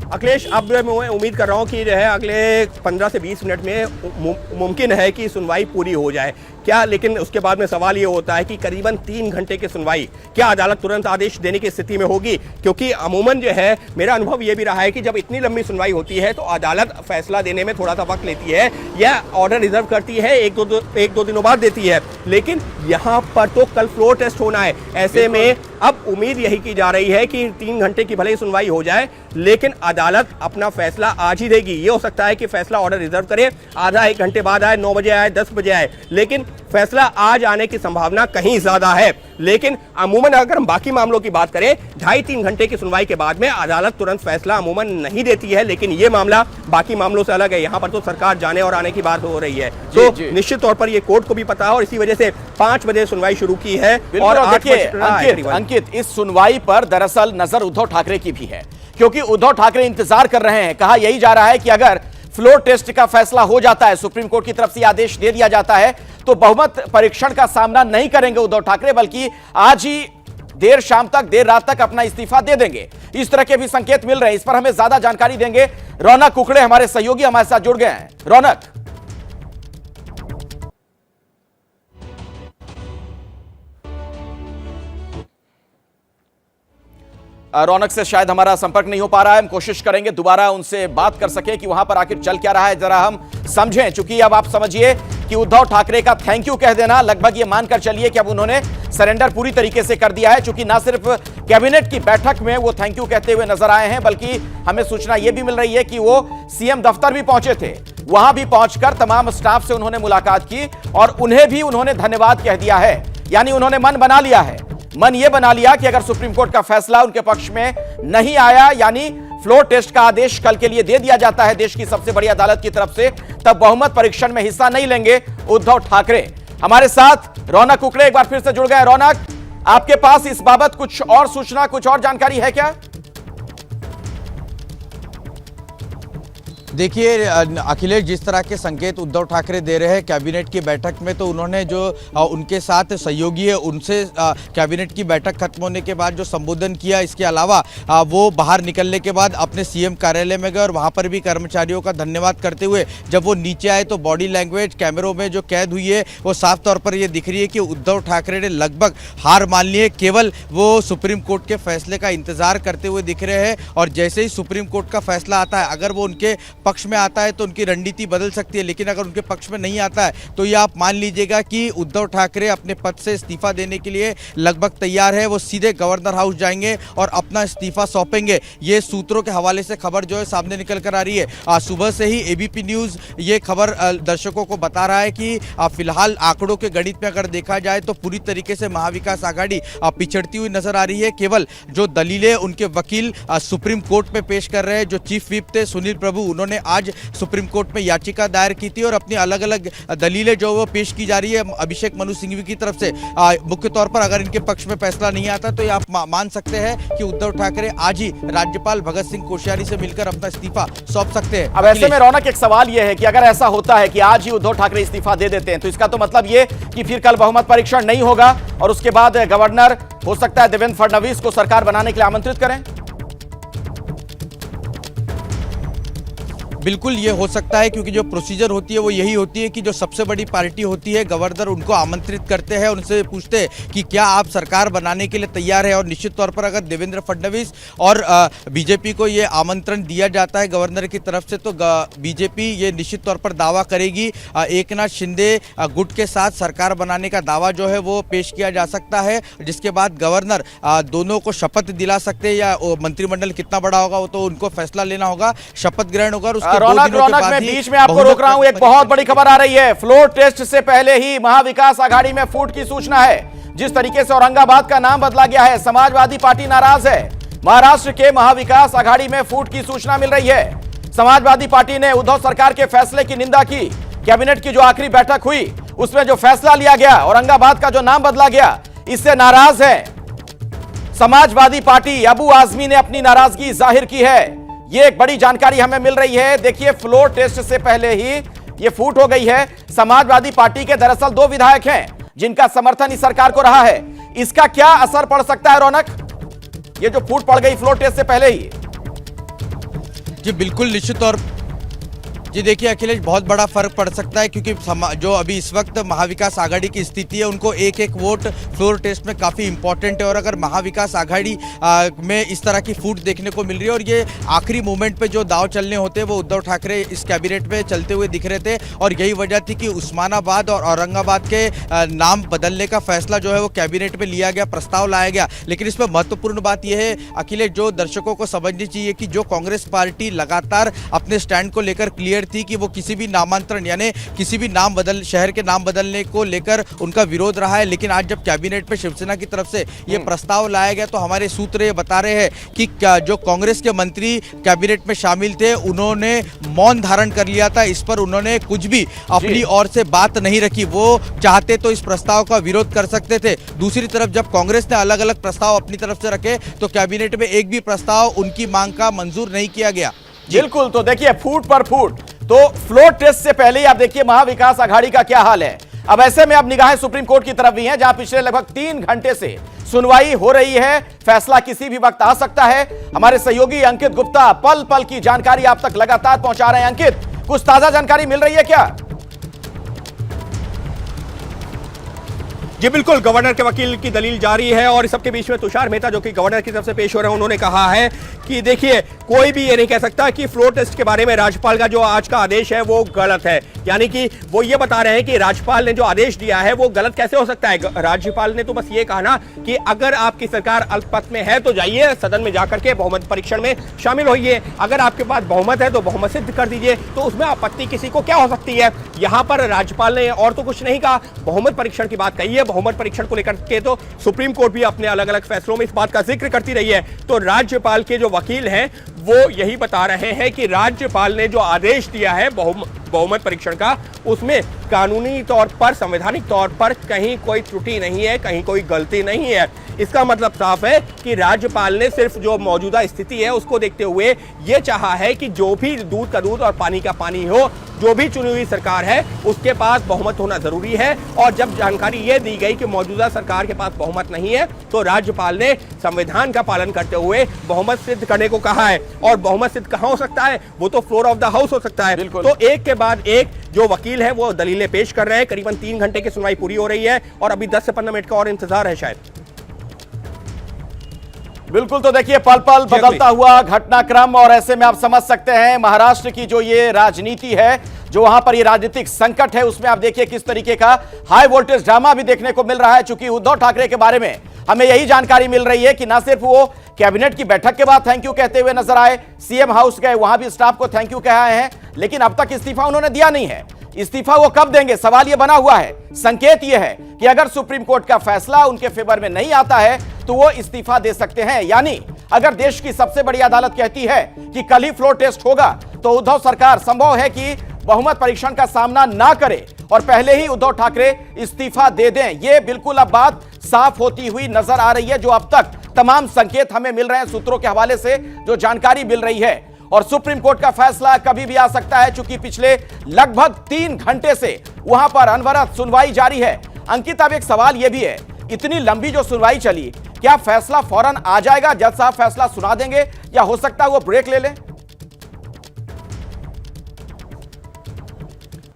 अखिलेश, अब मैं उम्मीद कर रहा हूं कि जो है अगले 15 से 20 मिनट में मुमकिन है कि सुनवाई पूरी हो जाए क्या, लेकिन उसके बाद में सवाल ये होता है कि करीबन 3 घंटे की सुनवाई, क्या अदालत तुरंत आदेश देने की स्थिति में होगी? क्योंकि अमूमन जो है मेरा अनुभव ये भी रहा है कि जब इतनी लंबी सुनवाई होती है तो अदालत फैसला देने में थोड़ा सा वक्त लेती है या ऑर्डर रिजर्व करती है, एक दो दिनों बाद देती है। लेकिन यहाँ पर तो कल फ्लोर टेस्ट होना है, ऐसे में अब उम्मीद यही की जा रही है कि 3 घंटे की भले ही सुनवाई हो जाए लेकिन अदालत अपना फैसला आज ही देगी। ये हो सकता है कि फैसला ऑर्डर रिजर्व करे, आधा 1 घंटे बाद आए, 9 बजे आए, 10 बजे आए, लेकिन फैसला आज आने की संभावना कहीं ज्यादा है। लेकिन अमूमन अगर हम बाकी मामलों की बात करें, 2.5-3 घंटे की सुनवाई के बाद में अदालत तुरंत फैसला अमूमन नहीं देती है, लेकिन ये मामला बाकी मामलों से अलग है। यहाँ पर तो सरकार जाने और आने की बात हो रही है, तो निश्चित तौर पर ये कोर्ट को भी पता है और इसी वजह से 5 बजे सुनवाई शुरू की है। और अंकित, इस सुनवाई पर दरअसल नजर उद्धव ठाकरे की भी है, क्योंकि उद्धव ठाकरे इंतजार कर रहे हैं। कहा यही जा रहा है कि अगर फ्लोर टेस्ट का फैसला हो जाता है, सुप्रीम कोर्ट की तरफ से आदेश दे दिया जाता है, तो बहुमत परीक्षण का सामना नहीं करेंगे उद्धव ठाकरे, बल्कि आज ही देर शाम तक, देर रात तक अपना इस्तीफा दे देंगे। इस तरह के भी संकेत मिल रहे हैं। इस पर हमें ज्यादा जानकारी देंगे रौनक कुकड़े, हमारे सहयोगी हमारे साथ जुड़ गए हैं। रौनक, रौनक से शायद हमारा संपर्क नहीं हो पा रहा है, हम कोशिश करेंगे दोबारा उनसे बात कर सके कि वहां पर आखिर चल क्या रहा है, जरा हम समझें। चूंकि अब आप समझिए कि उद्धव ठाकरे का थैंक यू कह देना, लगभग ये मानकर चलिए कि अब उन्होंने सरेंडर पूरी तरीके से कर दिया है। चूंकि ना सिर्फ कैबिनेट की बैठक में वो थैंक यू कहते हुए नजर आए हैं, बल्कि हमें सूचना यह भी मिल रही है कि वो सीएम दफ्तर भी पहुंचे थे। वहां भी पहुंचकर तमाम स्टाफ से उन्होंने मुलाकात की और उन्हें भी उन्होंने धन्यवाद कह दिया है। यानी उन्होंने मन बना लिया है, मन यह बना लिया कि अगर सुप्रीम कोर्ट का फैसला उनके पक्ष में नहीं आया, यानी फ्लोर टेस्ट का आदेश कल के लिए दे दिया जाता है देश की सबसे बड़ी अदालत की तरफ से, तब बहुमत परीक्षण में हिस्सा नहीं लेंगे उद्धव ठाकरे। हमारे साथ रौनक कुकड़े एक बार फिर से जुड़ गए। रौनक, आपके पास इस बाबत कुछ और सूचना, कुछ और जानकारी है क्या? देखिए अखिलेश, जिस तरह के संकेत उद्धव ठाकरे दे रहे हैं कैबिनेट की बैठक में, तो उन्होंने जो उनके साथ सहयोगी है उनसे कैबिनेट की बैठक खत्म होने के बाद जो संबोधन किया, इसके अलावा वो बाहर निकलने के बाद अपने सीएम कार्यालय में गए और वहां पर भी कर्मचारियों का धन्यवाद करते हुए जब वो नीचे आए तो बॉडी लैंग्वेज कैमरों में जो कैद हुई है वो साफ तौर पर ये दिख रही है कि उद्धव ठाकरे ने लगभग हार मान ली है, केवल वो सुप्रीम कोर्ट के फैसले का इंतजार करते हुए दिख रहे हैं। और जैसे ही सुप्रीम कोर्ट का फैसला आता है, अगर वो उनके पक्ष में आता है तो उनकी रणनीति बदल सकती है, लेकिन अगर उनके पक्ष में नहीं आता है तो ये आप मान लीजिएगा कि उद्धव ठाकरे अपने पद से इस्तीफा देने के लिए लगभग तैयार है। वो सीधे गवर्नर हाउस जाएंगे और अपना इस्तीफा सौंपेंगे। ये सूत्रों के हवाले से खबर जो है सामने निकल कर आ रही है। आज सुबह से ही एबीपी न्यूज ये खबर दर्शकों को बता रहा है कि फिलहाल आंकड़ों के गणित में अगर देखा जाए तो पूरी तरीके से महाविकास आघाड़ी पिछड़ती हुई नजर आ रही है। केवल जो दलीलें उनके वकील सुप्रीम कोर्ट में पेश कर रहे हैं, जो चीफ व्हिप थे सुनील प्रभु, उन्होंने आज सुप्रीम कोर्ट में याचिका दायर की थी और अपनी अलग अलग दलीलें जो वो पेश की जा रही है अभिषेक मनु सिंघवी की तरफ से। मुख्य तौर पर अगर इनके पक्ष में फैसला नहीं आता तो ये आप मान सकते हैं कि उद्धव ठाकरे आज ही राज्यपाल भगत सिंह कोश्यारी से मिलकर अपना इस्तीफा सौंप सकते हैं। अब ऐसे में रौनक, एक सवाल यह है कि अगर ऐसा होता है कि आज ही उद्धव ठाकरे इस्तीफा दे देते हैं, तो इसका तो मतलब ये कि फिर कल बहुमत परीक्षण नहीं होगा और उसके बाद गवर्नर हो सकता है देवेंद्र फडणवीस को सरकार बनाने के लिए आमंत्रित करें। बिल्कुल ये हो सकता है, क्योंकि जो प्रोसीजर होती है वो यही होती है कि जो सबसे बड़ी पार्टी होती है गवर्नर उनको आमंत्रित करते हैं, उनसे पूछते हैं कि क्या आप सरकार बनाने के लिए तैयार है। और निश्चित तौर पर अगर देवेंद्र फडणवीस और बीजेपी को ये आमंत्रण दिया जाता है गवर्नर की तरफ से, तो बीजेपी ये निश्चित तौर पर दावा करेगी एकनाथ शिंदे गुट के साथ सरकार बनाने का दावा जो है वो पेश किया जा सकता है, जिसके बाद गवर्नर दोनों को शपथ दिला सकते हैं। या मंत्रिमंडल कितना बड़ा होगा वो तो उनको फैसला लेना होगा, शपथ ग्रहण होगा। रौनक, मैं बीच में आपको रोक रहा हूं, एक बहुत बड़ी खबर आ रही है। फ्लोर टेस्ट से पहले ही महाविकास आघाड़ी में फूट की सूचना है। जिस तरीके से औरंगाबाद का नाम बदला गया है, समाजवादी पार्टी नाराज है। महाराष्ट्र के महाविकास आघाड़ी में फूट की सूचना मिल रही है। समाजवादी पार्टी ने उद्धव सरकार के फैसले की निंदा की। कैबिनेट की जो आखिरी बैठक हुई उसमें जो फैसला लिया गया, औरंगाबाद का जो नाम बदला गया, इससे नाराज है समाजवादी पार्टी। अबू आजमी ने अपनी नाराजगी जाहिर की है। ये एक बड़ी जानकारी हमें मिल रही है। देखिए, फ्लोर टेस्ट से पहले ही ये फूट हो गई है। समाजवादी पार्टी के दरअसल 2 विधायक हैं जिनका समर्थन इस सरकार को रहा है। इसका क्या असर पड़ सकता है रौनक, ये जो फूट पड़ गई फ्लोर टेस्ट से पहले ही? जी बिल्कुल, निश्चित तौर जी देखिए अखिलेश, बहुत बड़ा फर्क पड़ सकता है क्योंकि जो अभी इस वक्त महाविकास आघाड़ी की स्थिति है, उनको एक एक वोट फ्लोर टेस्ट में काफ़ी इंपॉर्टेंट है। और अगर महाविकास आघाड़ी में इस तरह की फूट देखने को मिल रही है और ये आखिरी मोमेंट पे जो दाव चलने होते हैं वो उद्धव ठाकरे इस कैबिनेट में चलते हुए दिख रहे थे। और यही वजह थी कि उस्मानाबाद और औरंगाबाद के नाम बदलने का फैसला जो है वो कैबिनेट में लिया गया, प्रस्ताव लाया गया। लेकिन इसमें महत्वपूर्ण बात यह है अखिलेश, जो दर्शकों को समझनी चाहिए कि जो कांग्रेस पार्टी लगातार अपने स्टैंड को लेकर क्लियर थी कि वो किसी भी नामांतरण यानी किसी भी शहर के नाम बदलने को लेकर उनका विरोध रहा है। लेकिन आज जब कैबिनेट में शिवसेना की तरफ से ये प्रस्ताव लाया गया तो हमारे सूत्र ये बता रहे हैं कि जो कांग्रेस के मंत्री कैबिनेट में शामिल थे उन्होंने मौन धारण कर लिया था। इस पर उन्होंने कुछ भी अपनी ओर से बात नहीं रखी। वो चाहते तो इस प्रस्ताव का विरोध कर सकते थे। दूसरी तरफ जब कांग्रेस ने अलग अलग प्रस्ताव अपनी तरफ से रखे तो कैबिनेट में एक भी प्रस्ताव उनकी मांग का मंजूर नहीं किया गया। बिल्कुल, तो देखिए फूट पर फूट। तो फ्लोर टेस्ट से पहले ही आप देखिए महाविकास आघाड़ी का क्या हाल है। अब ऐसे में अब निगाहें सुप्रीम कोर्ट की तरफ भी हैं, जहां पिछले लगभग 3 घंटे से सुनवाई हो रही है। फैसला किसी भी वक्त आ सकता है। हमारे सहयोगी अंकित गुप्ता पल पल की जानकारी आप तक लगातार पहुंचा रहे हैं। अंकित, कुछ ताजा जानकारी मिल रही है क्या? जी बिल्कुल, गवर्नर के वकील की दलील जारी है और इस सबके बीच में तुषार मेहता जो कि गवर्नर की तरफ से पेश हो रहे हैं, उन्होंने कहा है कि देखिए कोई भी ये नहीं कह सकता कि फ्लोर टेस्ट के बारे में राज्यपाल का जो आज का आदेश है वो गलत है। यानी कि वो ये बता रहे हैं कि राज्यपाल ने जो आदेश दिया है वो गलत कैसे हो सकता है। राज्यपाल ने तो बस ये कहा ना कि अगर आपकी सरकार अल्पमत में है तो जाइए सदन में जाकर के बहुमत परीक्षण में शामिल होइए। अगर आपके पास बहुमत है तो बहुमत सिद्ध कर दीजिए, तो उसमें आपत्ति किसी को क्या हो सकती है। यहां पर राज्यपाल ने और तो कुछ नहीं कहा, बहुमत परीक्षण की बात कही है। बहुमत परीक्षण को लेकर के तो सुप्रीम कोर्ट भी अपने अलग अलग फैसलों में इस बात का जिक्र करती रही है। तो राज्यपाल के जो वकील हैं वो यही बता रहे हैं कि राज्यपाल ने जो आदेश दिया है बहुमत परीक्षण का, उसमें कानूनी तौर पर, संवैधानिक तौर पर कहीं कोई त्रुटि नहीं है, कहीं कोई गलती नहीं है। इसका मतलब साफ है कि राज्यपाल ने सिर्फ जो मौजूदा स्थिति है उसको देखते हुए यह चाहा है कि जो भी दूध का दूध और पानी का पानी हो, जो भी चुनी हुई सरकार है उसके पास बहुमत होना जरूरी है। और जब जानकारी यह दी गई कि मौजूदा सरकार के पास बहुमत नहीं है तो राज्यपाल ने संविधान का पालन करते हुए बहुमत सिद्ध करने को कहा है। और बहुमत सिद्ध कहां हो सकता है? वो तो फ्लोर ऑफ द हाउस हो सकता है। तो एक के बाद एक जो वकील है वो दलीलें पेश कर रहे हैं। करीबन 3 घंटे की सुनवाई पूरी हो रही है और अभी 10 से 15 मिनट का और इंतजार है शायद। बिल्कुल, तो देखिए पल पल बदलता हुआ घटनाक्रम और ऐसे में आप समझ सकते हैं महाराष्ट्र की जो ये राजनीति है, जो वहां पर ये राजनीतिक संकट है, उसमें आप देखिए किस तरीके का हाई वोल्टेज ड्रामा भी देखने को मिल रहा है। चूंकि उद्धव ठाकरे के बारे में हमें यही जानकारी मिल रही है कि ना सिर्फ वो कैबिनेट की बैठक के बाद थैंक यू कहते हुए नजर आए, सीएम हाउस गए, वहां भी स्टाफ को थैंक यू कहा है, लेकिन अब तक इस्तीफा उन्होंने दिया नहीं है। इस्तीफा वो कब देंगे, सवाल ये बना हुआ है। संकेत ये है कि अगर सुप्रीम कोर्ट का फैसला उनके फेवर में नहीं आता है तो वो इस्तीफा दे सकते हैं। यानी अगर देश की सबसे बड़ी अदालत कहती है कि कल ही फ्लोर टेस्ट होगा तो उद्धव सरकार संभव है कि बहुमत परीक्षण का सामना ना करे और पहले ही उद्धव ठाकरे इस्तीफा दे दें। ये बिल्कुल अब बात साफ होती हुई नजर आ रही है, जो अब तक तमाम संकेत हमें मिल रहे हैं सूत्रों के हवाले से जो जानकारी मिल रही है। और सुप्रीम कोर्ट का फैसला कभी भी आ सकता है, चूंकि पिछले लगभग 3 घंटे से वहां पर अनवरत सुनवाई जारी है। अंकित, अब एक सवाल यह भी है, इतनी लंबी जो सुनवाई चली, क्या फैसला फौरन आ जाएगा, जज साहब फैसला सुना देंगे, या हो सकता है वो ब्रेक ले लें?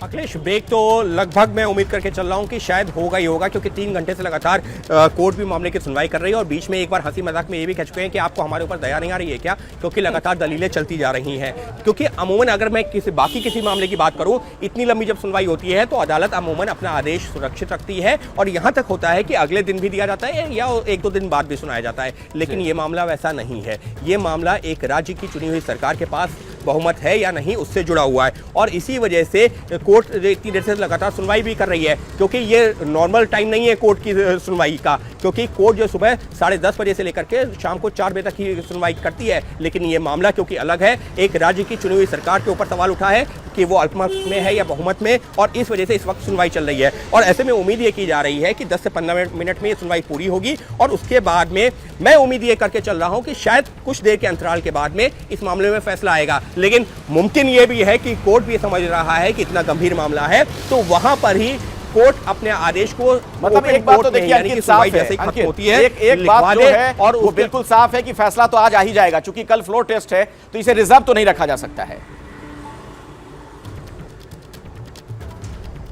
अखिलेश, ब्रेक तो लगभग मैं उम्मीद करके चल रहा हूं कि शायद होगा ही होगा, क्योंकि 3 घंटे से लगातार कोर्ट भी मामले की सुनवाई कर रही है और बीच में एक बार हंसी मजाक में ये भी कह चुके हैं कि आपको हमारे ऊपर दया नहीं आ रही है क्या, क्योंकि लगातार दलीलें चलती जा रही हैं। क्योंकि अमूमन अगर मैं किसी मामले की बात करूं, इतनी लंबी जब सुनवाई होती है तो अदालत अमूमन अपना आदेश सुरक्षित रखती है और यहां तक होता है कि अगले दिन भी दिया जाता है या 1-2 दिन बाद भी सुनाया जाता है। लेकिन ये मामला वैसा नहीं है। ये मामला एक राज्य की चुनी हुई सरकार के पास बहुमत है या नहीं उससे जुड़ा हुआ है और इसी वजह से कोर्ट इतनी देर से लगातार सुनवाई भी कर रही है, क्योंकि ये नॉर्मल टाइम नहीं है कोर्ट की सुनवाई का। क्योंकि कोर्ट जो सुबह 10:30 बजे से लेकर के शाम को 4 बजे तक ही सुनवाई करती है। लेकिन ये मामला क्योंकि अलग है, एक राज्य की चुनी हुई सरकार के ऊपर सवाल उठा है कि वो अल्पमत में है या बहुमत में, और इस वजह से इस वक्त सुनवाई चल रही है। और ऐसे में उम्मीद ये की जा रही है कि 10 से 15 मिनट में ये सुनवाई पूरी होगी और उसके बाद में मैं उम्मीद ये करके चल रहा हूं कि शायद कुछ देर के अंतराल के बाद में इस मामले में फैसला आएगा। लेकिन मुमकिन ये भी है कि कोर्ट भी समझ रहा है कि इतना गंभीर मामला है तो वहां पर ही कोर्ट अपने आदेश को मतलब open एक बात तो court में, देखिए यानी कि अंकित सुनवाई साफ है, जैसे ही खत्म अंकित, होती है, एक लिखवा बात जो दे है और वो उसके- बिल्कुल साफ है कि फैसला तो आज आ ही जाएगा, क्योंकि कल फ्लोर टेस्ट है तो इसे रिजर्व तो नहीं रखा जा सकता है।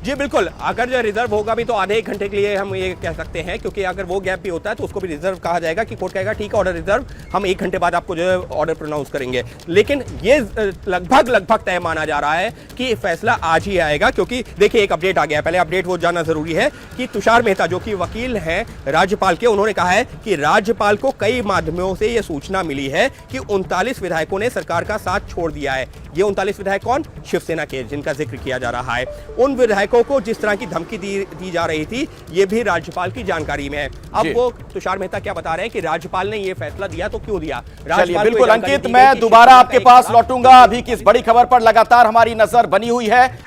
जी बिल्कुल, अगर जो रिजर्व होगा भी तो आधे एक घंटे के लिए हम ये कह सकते हैं, क्योंकि अगर वो गैप भी होता है तो उसको भी रिजर्व कहा जाएगा कि कोर्ट कहेगा ठीक है ऑर्डर रिजर्व, हम 1 घंटे बाद आपको जो है ऑर्डर प्रोनाउंस करेंगे। लेकिन ये लगभग तय माना जा रहा है कि फैसला आज ही आएगा, क्योंकि देखिए एक अपडेट आ गया है। पहले अपडेट वो जानना जरूरी है कि तुषार मेहता जो कि वकील हैं राज्यपाल के, उन्होंने कहा है कि राज्यपाल को कई माध्यमों से यह सूचना मिली है कि 39 विधायकों ने सरकार का साथ छोड़ दिया है। ये 39 विधायक कौन? शिवसेना के, जिनका जिक्र किया जा रहा है। उन विधायकों को जिस तरह की धमकी दी जा रही थी, ये भी राज्यपाल की जानकारी में है। अब जी। वो तुषार मेहता क्या बता रहे हैं कि राज्यपाल ने ये फैसला दिया तो क्यों दिया। चलिए राज्यपाल को बिल्कुल ये जानकारी अंकित, दी गई मैं कि दोबारा शिवसेना आपके का एक पास बड़ा- लौटूंगा। अभी की इस बड़ी खबर पर लगातार हमारी नजर बनी हुई है।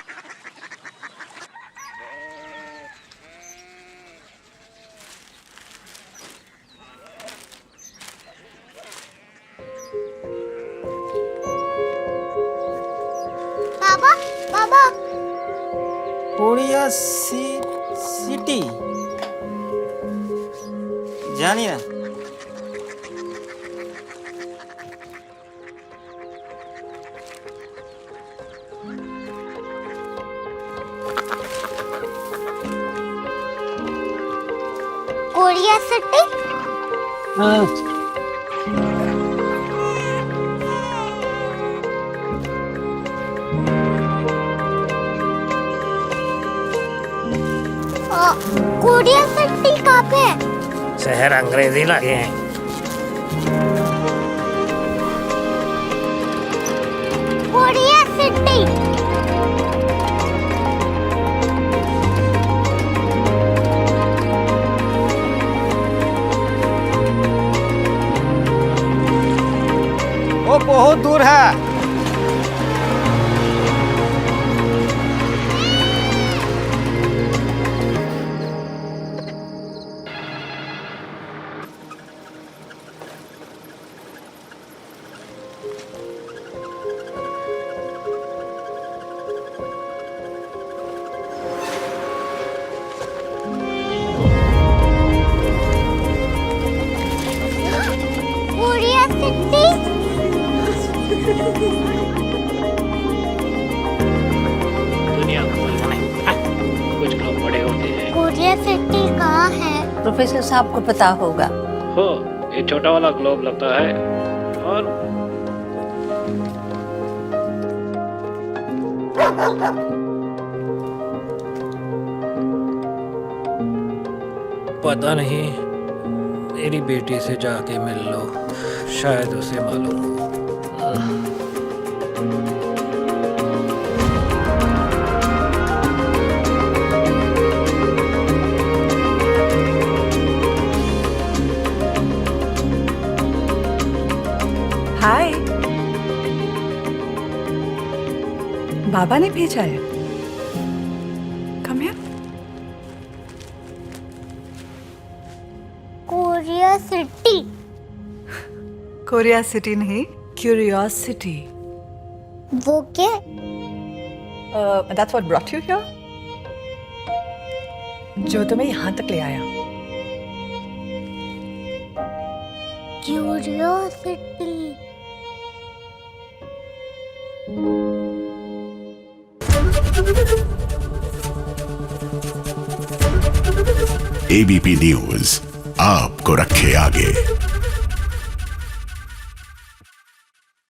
बाबा बाबा कोरिया सिटी জানি না कोरिया सिटी कोरिया सिटी कहाँ पे है? शहर अंग्रेजी लगे हैं। कोरिया सिटी वो बहुत दूर है। कोरिया सिटी दुनिया को कुछ लोग बड़े होते हैं। कोरिया सिटी कहाँ है? प्रोफेसर साहब को पता होगा। हो, ये छोटा वाला ग्लोब लगता है और पता नहीं, मेरी बेटी से जाके मिल लो, शायद उसे मालूम हो। हाय, बाबा ने भेजा है। Come here. Korea city Korea city नहीं, क्यूरियोसिटी। वो क्या? That's what brought you here, जो तुम्हें यहाँ तक ले आया। क्यूरियोसिटी एबीपी न्यूज आपको रखे आगे।